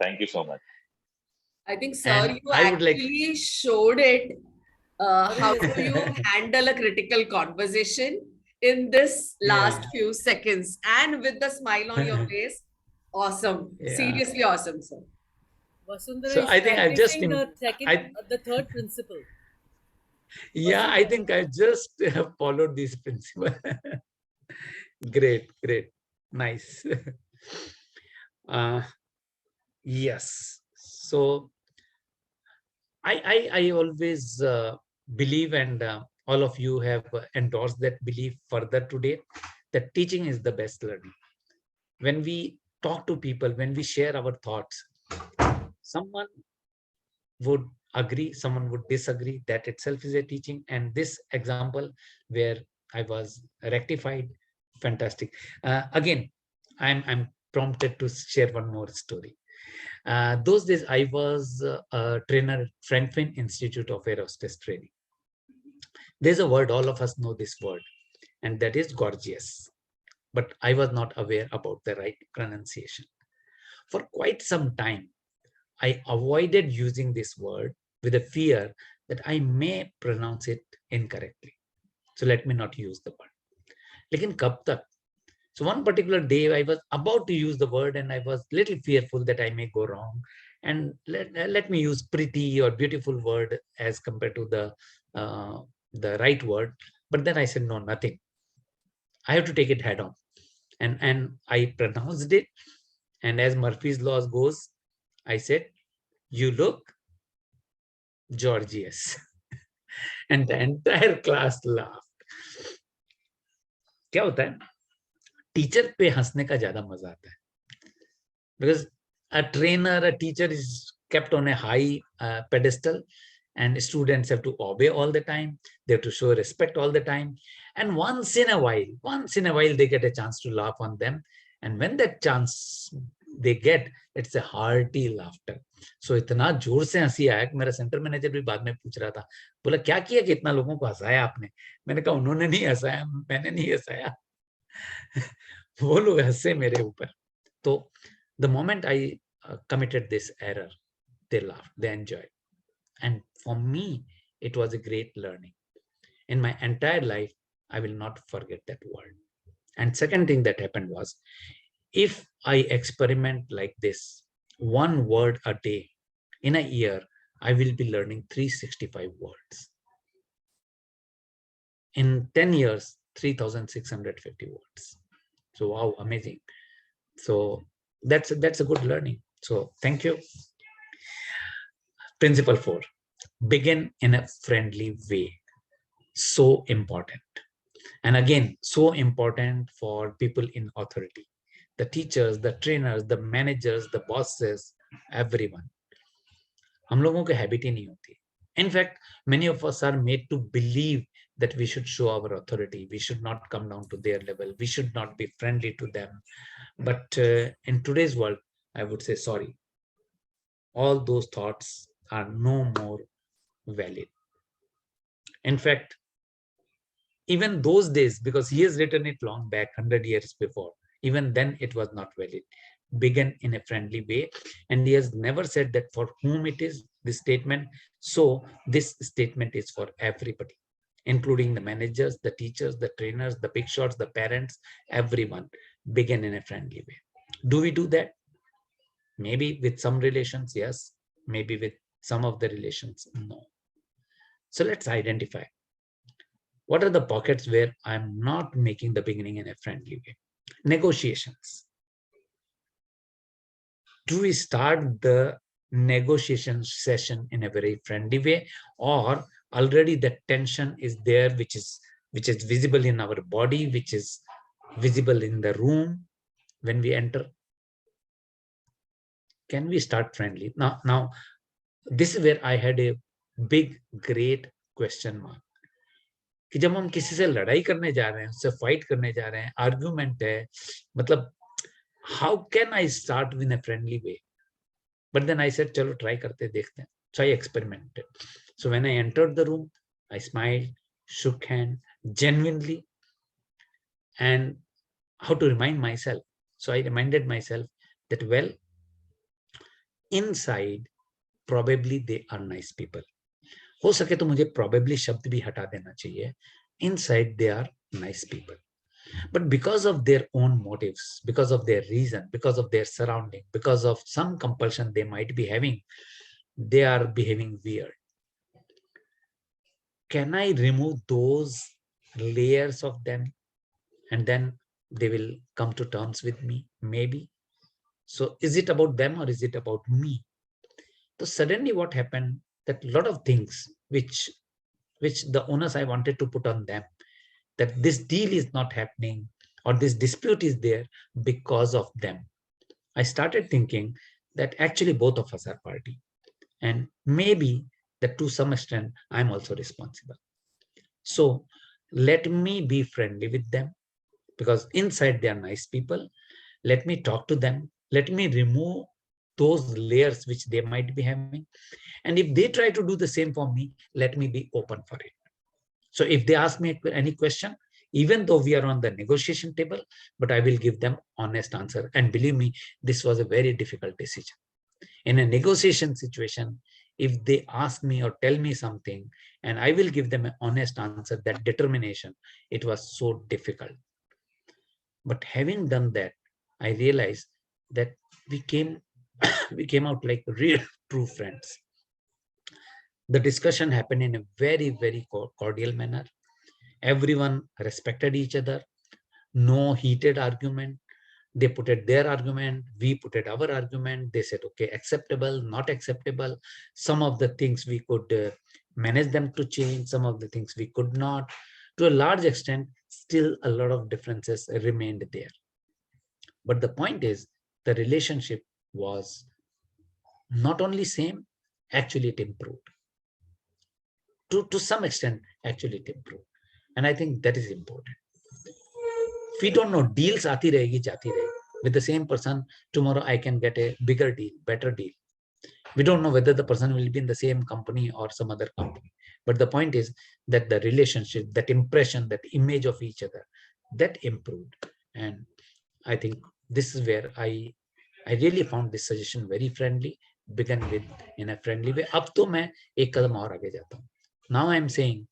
Thank you so much. I think, sir, you actually showed it. How do you handle a critical conversation in this last few seconds and with the smile on your face? Awesome. Seriously awesome, sir. Vasundhara so I think I've just the third principle. Yeah, I think I just followed this principle. Great, nice. Yes. So I always believe, and all of you have endorsed that belief further today, that teaching is the best learning. When we talk to people, when we share our thoughts, someone would agree, someone would disagree. That itself is a teaching. And this example where I was rectified, fantastic. Again, I'm prompted to share one more story. Those days I was a trainer at Franklin Institute of Air Hostess Training. There's a word, all of us know this word, and that is gorgeous. But I was not aware about the right pronunciation. For quite some time, I avoided using this word with a fear that I may pronounce it incorrectly. So let me not use the word. Lekin kab tak? So one particular day I was about to use the word and I was a little fearful that I may go wrong. And let me use pretty or beautiful word as compared to the right word. But then I said, no, nothing. I have to take it head on. And I pronounced it. And as Murphy's law goes, I said, you look gorgeous. And the entire class laughed. क्या होता है? Teacher पे हंसने का ज्यादा मजा आता है. Because a trainer, a teacher is kept on a high pedestal, and students have to obey all the time. They have to show respect all the time. And once in a while, they get a chance to laugh on them. And when that chance they get, it's a hearty laughter. So इतना जोर से हंसी आया कि मेरा centre manager भी बाद में पूछ रहा था, बोला क्या किया कि इतना लोगों को हंसाया आपने? मैंने कहा उन्होंने नहीं हंसाया, मैंने नहीं हंसाया, वो लोग हंसे मेरे ऊपर. तो the moment I committed this error, they laughed, they enjoyed. And for me, it was a great learning. In my entire life, I will not forget that word. And second thing that happened was, if I experiment like this, one word a day, in a year, I will be learning 365 words. In 10 years, 3,650 words. So wow, amazing. So that's a good learning. So thank you. Principle 4, begin in a friendly way. So important. And again, so important for people in authority. the teachers, the trainers, the managers, the bosses, everyone. हम लोगों को habit ही नहीं होती. In fact, many of us are made to believe that we should show our authority. We should not come down to their level. We should not be friendly to them. But in today's world, I would say sorry. All those thoughts are no more valid. In fact, even those days, because he has written it long back, 100 years before, even then it was not valid. Begin in a friendly way. And he has never said that for whom it is, this statement. So this statement is for everybody, including the managers, the teachers, the trainers, the big shots, the parents, everyone. Begin in a friendly way. Do we do that? Maybe with some relations, yes. Maybe with some of the relations, no. So let's identify. What are the pockets where I'm not making the beginning in a friendly way? Negotiations. Do we start the negotiation session in a very friendly way, or already the tension is there, which is visible in our body, which is visible in the room when we enter? Can we start friendly? Now, this is where I had a big, great question mark. कि जब हम किसी से लड़ाई करने जा रहे हैं, उससे फाइट करने जा रहे हैं, आर्ग्यूमेंट है, मतलब how can I start in a friendly way? But then I said, चलो try करते देखते हैं. So I experimented. So when I entered the room, I smiled, shook hand, genuinely, and how to remind myself. So I reminded myself that, well, inside, probably they are nice people. हो सके तो मुझे probably शब्द भी हटा देना चाहिए. Inside, they are nice people. But because of their own motives, because of their reason, because of their surrounding, because of some compulsion they might be having, they are behaving weird. Can I remove those layers of them and then they will come to terms with me? Maybe. So is it about them or is it about me? So suddenly what happened, that a lot of things which the onus I wanted to put on them, that this deal is not happening or this dispute is there because of them. I started thinking that actually both of us are party, and maybe that to some extent I'm also responsible. So let me be friendly with them, because inside they are nice people. Let me talk to them. Let me remove those layers which they might be having. And if they try to do the same for me, let me be open for it. So if they ask me any question, even though we are on the negotiation table, but I will give them honest answer. And believe me, this was a very difficult decision. In a negotiation situation, if they ask me or tell me something, and I will give them an honest answer, that determination, it was so difficult. But having done that, I realized that we came out like real true friends. The discussion happened in a very, very cordial manner. Everyone respected each other. No heated argument. They put it their argument, we put it our argument. They said, okay, acceptable, not acceptable. Some of the things we could manage them to change. Some of the things we could not. To a large extent, still a lot of differences remained there. But the point is, the relationship was not only same, actually it improved. To some extent, actually it improved. And I think that is important. We don't know, deals aati rahegi, jati rahegi. With the same person, tomorrow I can get a bigger deal, better deal. We don't know whether the person will be in the same company or some other company. But the point is that the relationship, that impression, that image of each other, that improved. And I think this is where I really found this suggestion very friendly. Begin with in a friendly way. Ab to main ek kadam aur aage jata hu. Now I am saying,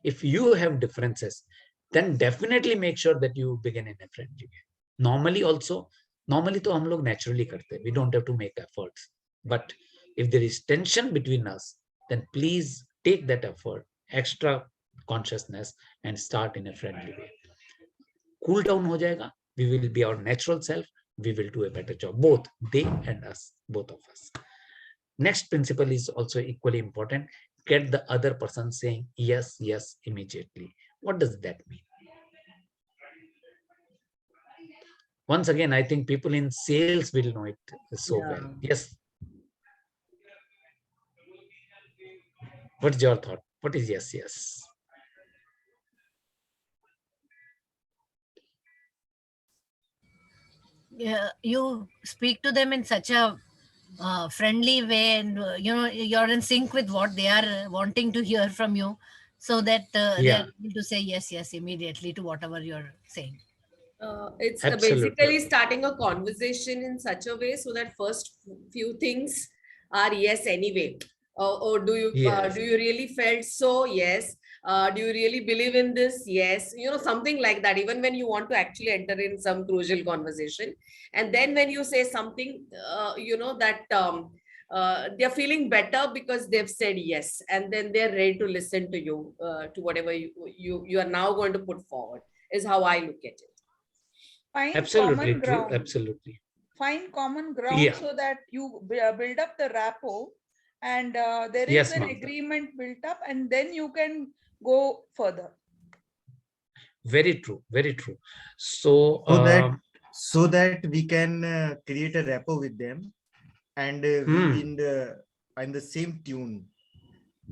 if you have differences, then definitely make sure that you begin in a friendly way. Normally to hum log naturally karte, we don't have to make efforts. But if there is tension between us, then please take that effort, extra consciousness, and start in a friendly way. Cool down ho jayega, we will be our natural self, we will do a better job, both they and us, both of us. Next principle is also equally important. Get the other person saying yes, yes immediately. What does that mean? Once again, I think people in sales will know it so well. Yes. What's your thought? What is yes, yes? Yeah, you speak to them in such a friendly way, and you're in sync with what they are wanting to hear from you, so that they Yeah, are able to say yes, yes immediately to whatever you're saying. It's absolutely. basically starting a conversation in such a way so that first few things are yes anyway. Or Yes. do you really felt so? Yes. Do you really believe in this? Yes. Something like that. Even when you want to actually enter in some crucial conversation, and then when you say something, that they're feeling better because they've said yes, and then they're ready to listen to you, to whatever you are now going to put forward. Is how I look at it. Find Absolutely common true. ground. Absolutely. Find common ground Yeah. so that you build up the rapport, and there is Yes, an Mamta. agreement built up, and then you can go further. Very true. Very true. So, So that we can create a rapport with them, and we in the same tune,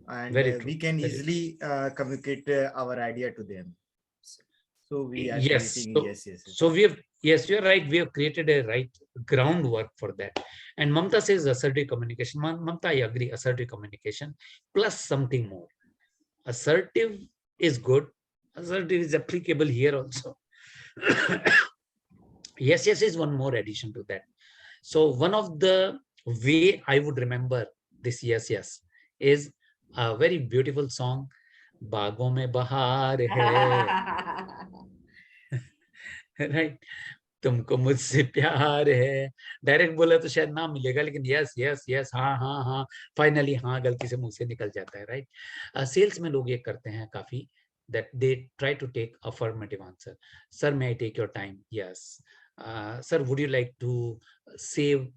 and very true. we can Very easily communicate our idea to them. So we are yes. creating So, yes, yes, yes. so we have, yes, you're right. We have created a right groundwork for that. And Mamta says assertive communication. Mamta, I agree. Assertive communication plus something more. Assertive is good. Assertive is applicable here also. Yes, yes is one more addition to that. So one of the way I would remember this yes, yes is a very beautiful song. बागों में बहार है, right? तुमको मुझसे प्यार है. Direct बोला तो शायद ना मिलेगा, लेकिन यस यस यस, हाँ हाँ हाँ, फाइनली हाँ गलती से मुंह से निकल जाता है, राइट? सेल्स में लोग ये करते हैं काफी, that they try to take affirmative answer. Sir, may I take your time? Yes. Sir, would you like to save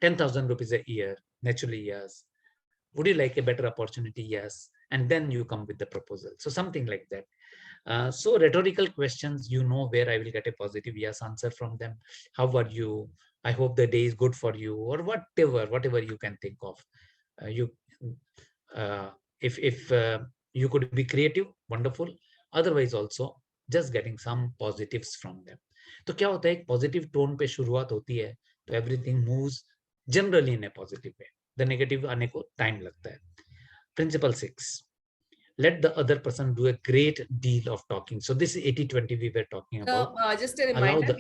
10,000 rupees a year? Naturally, yes. Would you like a better opportunity? Yes. And then you come with the proposal. So something like that. So rhetorical questions, where I will get a positive yes answer from them. How are you? I hope the day is good for you, or whatever you can think of. If you could be creative, wonderful. Otherwise also just getting some positives from them. तो क्या होता है, एक positive tone पे शुरुआत होती है तो everything moves generally in A positive way. The negative आने को टाइम लगता है. Principle 6. Let the other person do a great deal of talking. So this is 80-20 we were talking about. Just a reminder,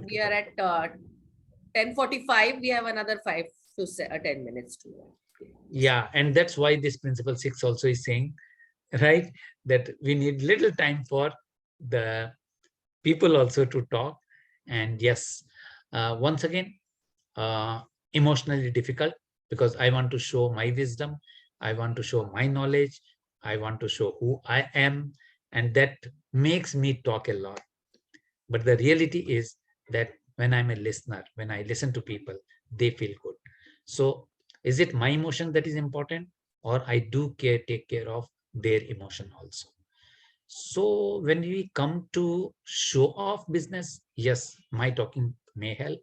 we are at 10:45. We have another 5 to 10 minutes to go. Yeah, and that's why this principle 6 also is saying, right, that we need little time for the people also to talk. And yes, once again, emotionally difficult, because I want to show my wisdom, I want to show my knowledge, I want to show who I am, and that makes me talk a lot. But the reality is that when I'm a listener, when I listen to people, they feel good. So is it my emotion that is important, or I do take care of their emotion also? So when we come to show off business, yes, my talking may help.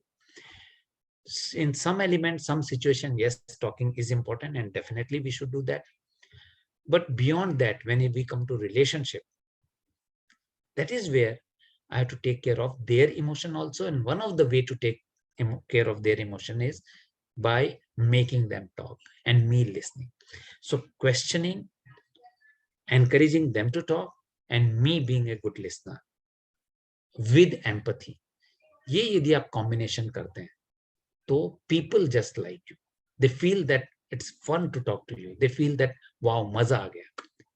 In some element, some situation, yes, talking is important, and definitely we should do that. But beyond that, when we come to relationship, that is where I have to take care of their emotion also. And one of the way to take care of their emotion is by making them talk and me listening. So questioning, encouraging them to talk, and me being a good listener with empathy. ये यदि आप combination करते हैं, तो people just like you. They feel that it's fun to talk to you. They feel that, wow, maza aa gaya.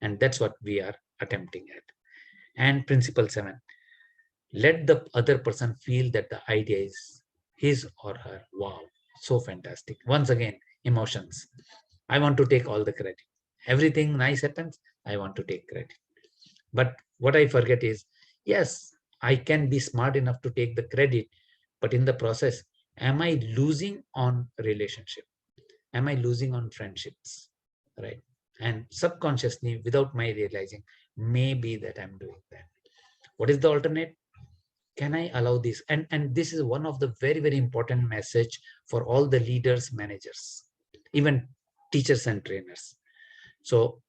And that's what we are attempting at. And principle 7, let the other person feel that the idea is his or her. Wow, so fantastic. Once again, emotions. I want to take all the credit. Everything nice happens, I want to take credit. But what I forget is, yes, I can be smart enough to take the credit, but in the process, am I losing on relationship? Am I losing on friendships? Right? And subconsciously, without my realizing, maybe that I'm doing that. What is the alternate? Can I allow this? And this is one of the very, very important message for all the leaders, managers, even teachers and trainers. So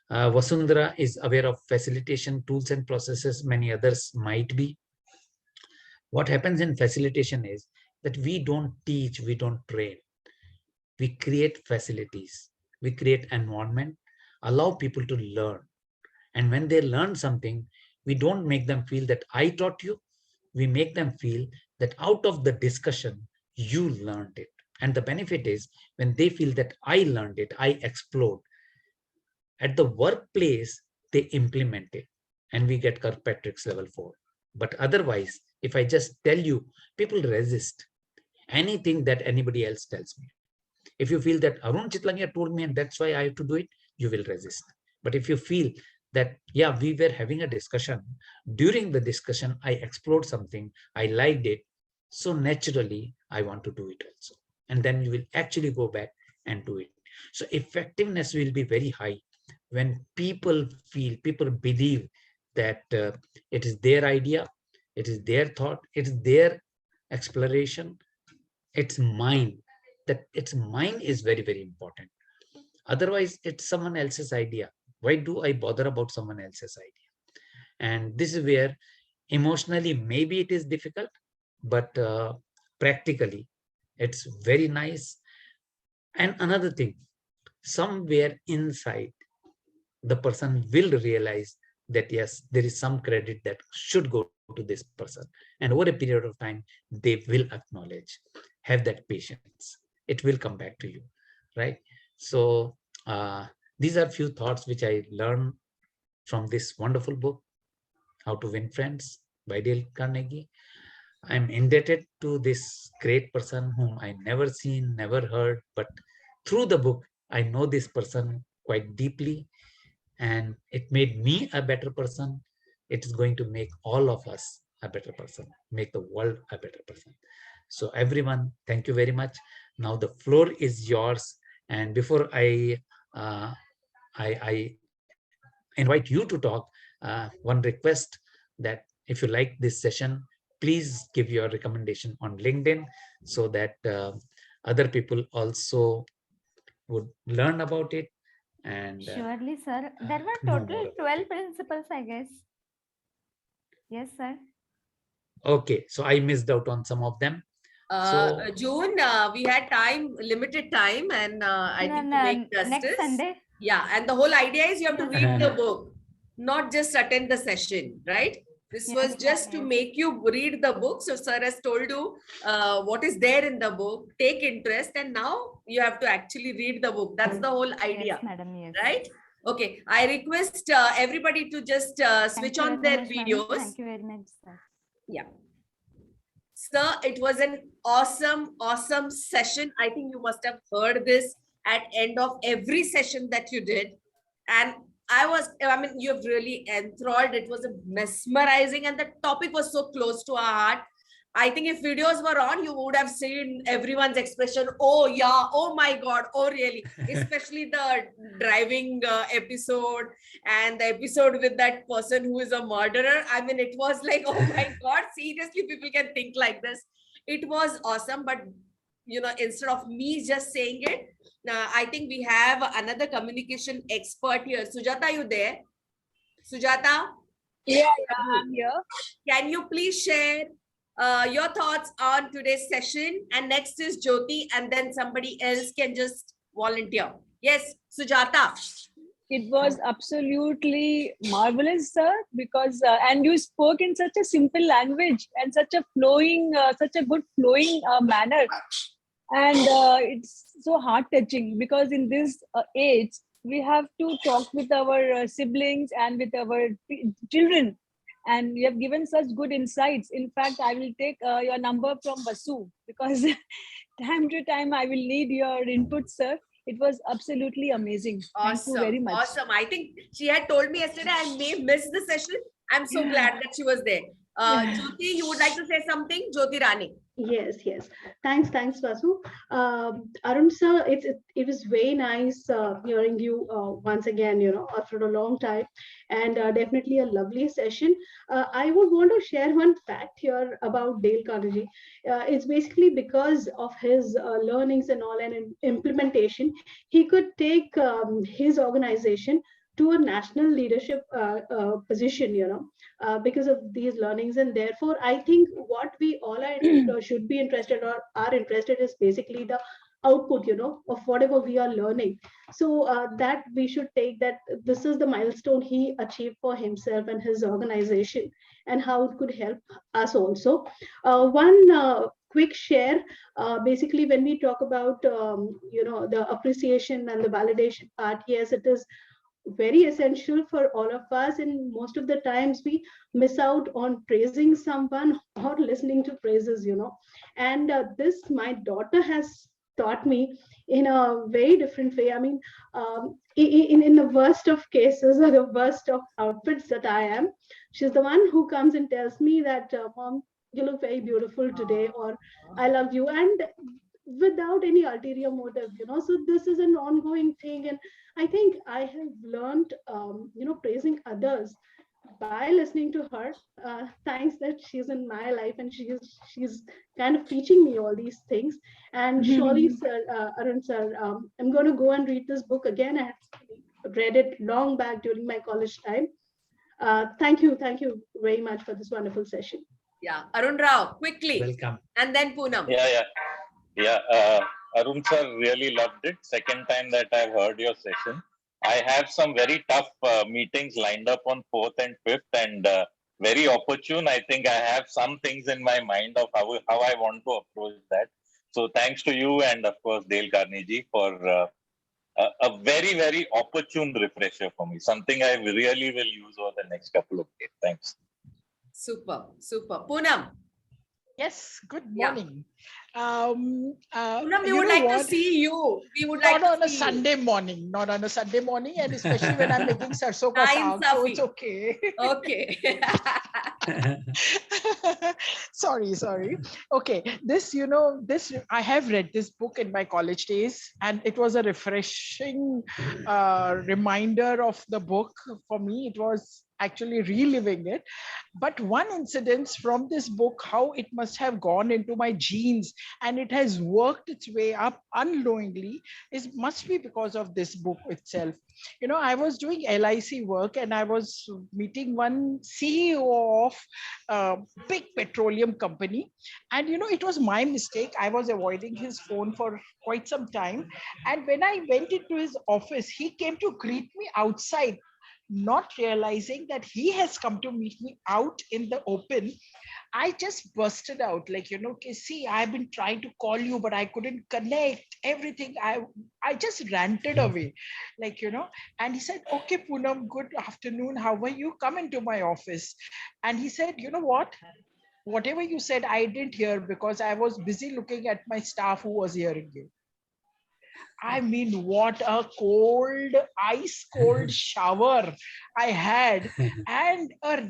Vasundhara is aware of facilitation tools and processes. Many others might be. What happens in facilitation is that we don't teach, we don't train. We create facilities, we create environment, allow people to learn. And when they learn something, we don't make them feel that I taught you. We make them feel that out of the discussion, you learned it. And the benefit is when they feel that I learned it, I explored. At the workplace, they implement it and we get Kirkpatrick's level 4. But otherwise, if I just tell you, people resist anything that anybody else tells me. If you feel that Arun Chitlangia told me and that's why I have to do it, you will resist. But if you feel that, yeah, we were having a discussion, during the discussion, I explored something, I liked it, so naturally, I want to do it also. And then you will actually go back and do it. So effectiveness will be very high when people feel, people believe that it is their idea, it is their thought, it is their exploration, it's mine. That it's mine is very, very important. Otherwise, it's someone else's idea. Why do I bother about someone else's idea? And this is where emotionally, maybe it is difficult, but practically, it's very nice. And another thing, somewhere inside, the person will realize that, yes, there is some credit that should go to this person. And over a period of time, they will acknowledge, have that patience. It will come back to you, right? So these are few thoughts which I learned from this wonderful book, How to Win Friends by Dale Carnegie. I'm indebted to this great person whom I never seen, never heard, but through the book, I know this person quite deeply, and it made me a better person. It is going to make all of us a better person, make the world a better person. So everyone, thank you very much. Now the floor is yours. And before I invite you to talk, one request that if you like this session, please give your recommendation on LinkedIn so that other people also would learn about it. And surely, sir. There were no total more. 12 principles, I guess. Yes, sir. Okay, so I missed out on some of them. So June, we had limited time, and I think to make justice. Next Sunday. Yeah, and the whole idea is you have to read the book, not just attend the session, right? This was just to make you read the book. So sir has told you what is there in the book, take interest, and now you have to actually read the book. That's the whole idea, Yes, madam, yes. right? Okay, I request everybody to just switch on their videos. Madam. Thank you very much, sir. Yeah. Sir, it was an awesome session. I think you must have heard this at end of every session that you did. And you have really enthralled. It was mesmerizing, and the topic was so close to our heart. I think if videos were on, you would have seen everyone's expression. Oh yeah, oh my God, oh really. Especially the driving episode and the episode with that person who is a murderer. I mean, it was like, oh my God, seriously, people can think like this. It was awesome, but instead of me just saying it, I think we have another communication expert here. Sujata, are you there? Sujata? Yeah, I'm here. Can you please share your thoughts on today's session? And next is Jyoti, and then somebody else can just volunteer. Yes, Sujata. It was absolutely marvelous, sir, because and you spoke in such a simple language and such a good flowing manner. And it's so heart-touching because in this age, we have to talk with our siblings and with our children. And you have given such good insights. In fact, I will take your number from Vasu because time to time I will need your input, sir. It was absolutely amazing. Awesome. Thank you very much. Awesome. I think she had told me yesterday I may miss the session. I'm so glad that she was there. Jyoti, you would like to say something? Jyoti Rani. Yes, yes. Thanks, Vasu. Arun sir, it was very nice hearing you once again, after a long time, and definitely a lovely session. I would want to share one fact here about Dale Carnegie. It's basically because of his learnings and all and implementation, he could take his organization to a national leadership position, because of these learnings. And therefore, I think what we all are should be interested or are interested is basically the output, of whatever we are learning. So that we should take that this is the milestone he achieved for himself and his organization, and how it could help us also. One quick share, basically when we talk about the appreciation and the validation part, yes, it is very essential for all of us, and most of the times we miss out on praising someone or listening to praises, and this my daughter has taught me in a very different way. I mean, in the worst of cases or the worst of outfits that I am, she's the one who comes and tells me that, mom, you look very beautiful today, or I love you, and without any ulterior motive, so this is an ongoing thing. And I think I have learned, praising others by listening to her. Thanks that she's in my life and she's kind of teaching me all these things. And surely, sir, Arun sir, I'm going to go and read this book again. I have read it long back during my college time. Thank you very much for this wonderful session. Yeah, Arun Rao, quickly. Welcome. And then Poonam. Yeah. Arun sir, really loved it. Second time that I've heard your session. I have some very tough meetings lined up on 4th and 5th, and very opportune. I think I have some things in my mind of how I want to approach that. So thanks to you and of course Dale Carnegie for a very, very opportune refresher for me. Something I really will use over the next couple of days. Thanks. Super. Poonam. Yes, good morning. Poonam, we would like to see you. We would like not on a Sunday morning, and especially when I'm making sarson ka saag, so it's okay. Okay. Sorry. Okay, this I have read this book in my college days, and it was a refreshing reminder of the book for me. It was actually reliving it. But one incident from this book, how it must have gone into my genes and it has worked its way up unknowingly, must be because of this book itself. I was doing LIC work and I was meeting one CEO of a big petroleum company. And, it was my mistake. I was avoiding his phone for quite some time. And when I went into his office, he came to greet me outside, not realizing that he has come to meet me out in the open. I just busted out like, see, I've been trying to call you, but I couldn't connect everything. I just ranted away, and he said, okay, Poonam, good afternoon. How are you? Come into my office. And he said, you know what? Whatever you said, I didn't hear because I was busy looking at my staff who was hearing you. I mean, what a ice cold shower I had, and a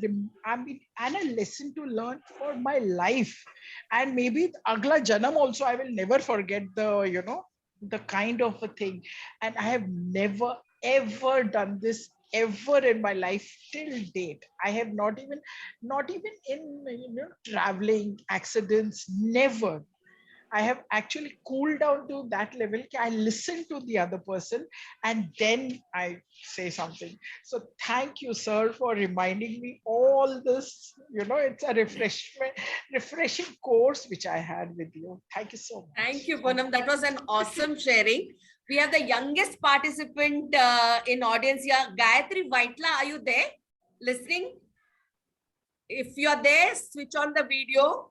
lesson to learn for my life. And maybe Agla Janam also, I will never forget the kind of a thing. And I have never, ever done this ever in my life till date. I have not even in traveling, accidents, never. I have actually cooled down to that level. I listen to the other person and then I say something. So thank you, sir, for reminding me all this. It's a refreshing course which I had with you. Thank you so much. Thank you, Poonam. That was an awesome sharing. We have the youngest participant in audience here. Gayatri Vaitla, are you there? Listening? If you're there, switch on the video.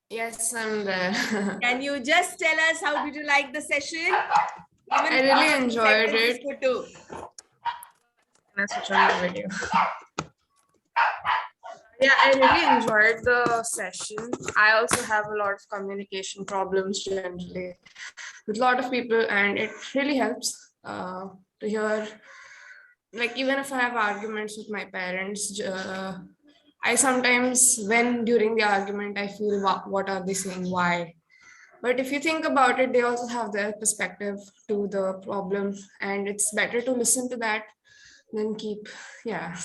Yes, I'm there. Can you just tell us how did you like the session? I really enjoyed it. Can I switch on the video? Yeah, I really enjoyed the session. I also have a lot of communication problems generally with a lot of people, and it really helps to hear like even if I have arguments with my parents, I sometimes, when during the argument, I feel, what are they saying? Why? But if you think about it, they also have their perspective to the problem, and it's better to listen to that than keep, yeah.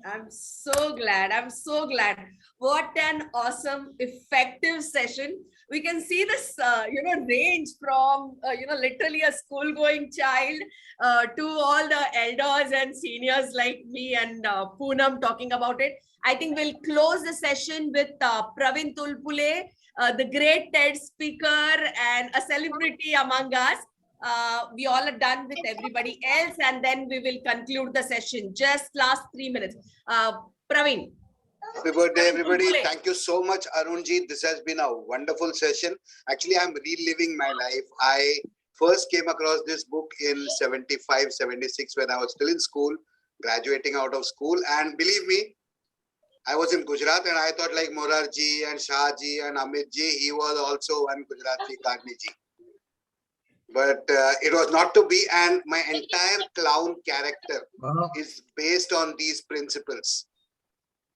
I'm so glad. I'm so glad. What an awesome, effective session. We can see this, range from, literally a school-going child to all the elders and seniors like me and Poonam talking about it. I think we'll close the session with Pravin Tulpule, the great TED speaker and a celebrity among us. We all are done with everybody else, and then we will conclude the session. Just last 3 minutes. Praveen. Happy birthday, everybody. Thank you so much, Arunji. This has been a wonderful session. Actually, I'm reliving my life. I first came across this book in 75, 76 when I was still in school, graduating out of school. And believe me, I was in Gujarat and I thought like Morarji and Shahji and Amitji, he was also one Gujarati Carnegie. But it was not to be, and my entire clown character is based on these principles.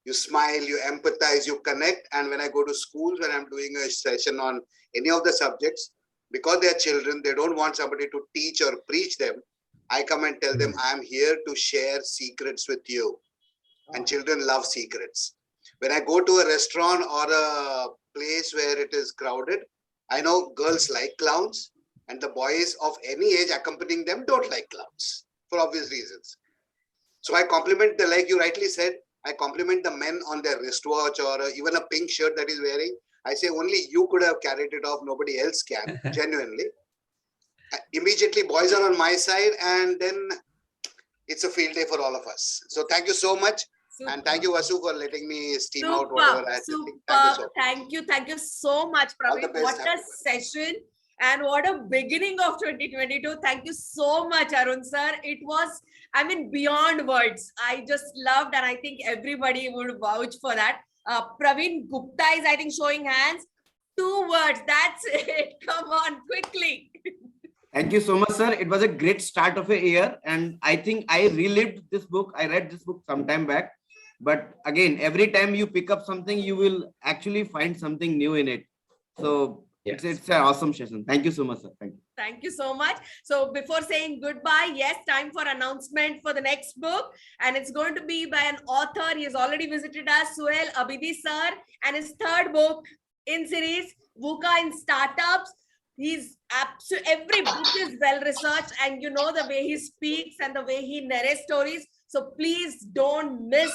You smile, you empathize, you connect. And when I go to schools, when I'm doing a session on any of the subjects, because they're children, they don't want somebody to teach or preach them. I come and tell them, I'm here to share secrets with you. And children love secrets. When I go to a restaurant or a place where it is crowded, I know girls like clowns. And the boys of any age accompanying them don't like clowns for obvious reasons. So I compliment like you rightly said, I compliment the men on their wristwatch or even a pink shirt that he's wearing. I say only you could have carried it off, nobody else can, genuinely. Immediately boys are on my side, and then it's a field day for all of us. So thank you so much. Super. And thank you, Vasu, for letting me steam out whatever I had to think. Thank you so much, Praveen. What a session. And what a beginning of 2022. Thank you so much, Arun sir. It was, beyond words. I just loved, and I think everybody would vouch for that. Praveen Gupta is, I think, showing hands. 2 words. That's it. Come on, quickly. Thank you so much, sir. It was a great start of a year. And I think I relived this book. I read this book some time back. But again, every time you pick up something, you will actually find something new in it. So yes, it's an awesome session. Thank you so much, sir. Thank you. Thank you so much. So before saying goodbye, yes, time for announcement for the next book. And it's going to be by an author. He has already visited us, Suhail Abidi sir. And his 3rd book in series, VUCA in Startups. He's absolutely, every book is well researched, and you know the way he speaks and the way he narrates stories. So please don't miss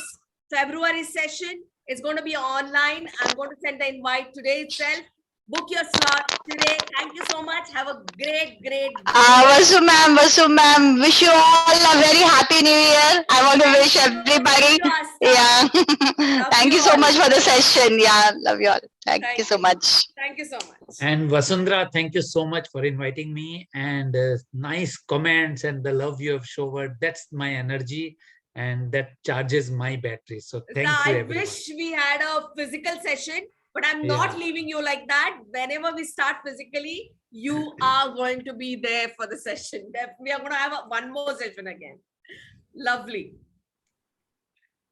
February session. It's going to be online. I'm going to send the invite today itself. Book your slot today. Thank you so much. Have a great Vasu ma'am, wish you all a very happy new year. I want to wish everybody. Yeah. Thank you so much for the session. Yeah, love you all. Thank you so much. Thank you so much. And Vasundhara, thank you so much for inviting me, and nice comments and the love you have shown. That's my energy, and that charges my battery. So thank you, everyone. I wish we had a physical session. But I'm not leaving you like that. Whenever we start physically, you are going to be there for the session. We are going to have one more session again. Lovely.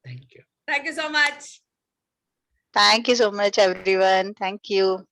Thank you. Thank you so much. Thank you so much, everyone. Thank you.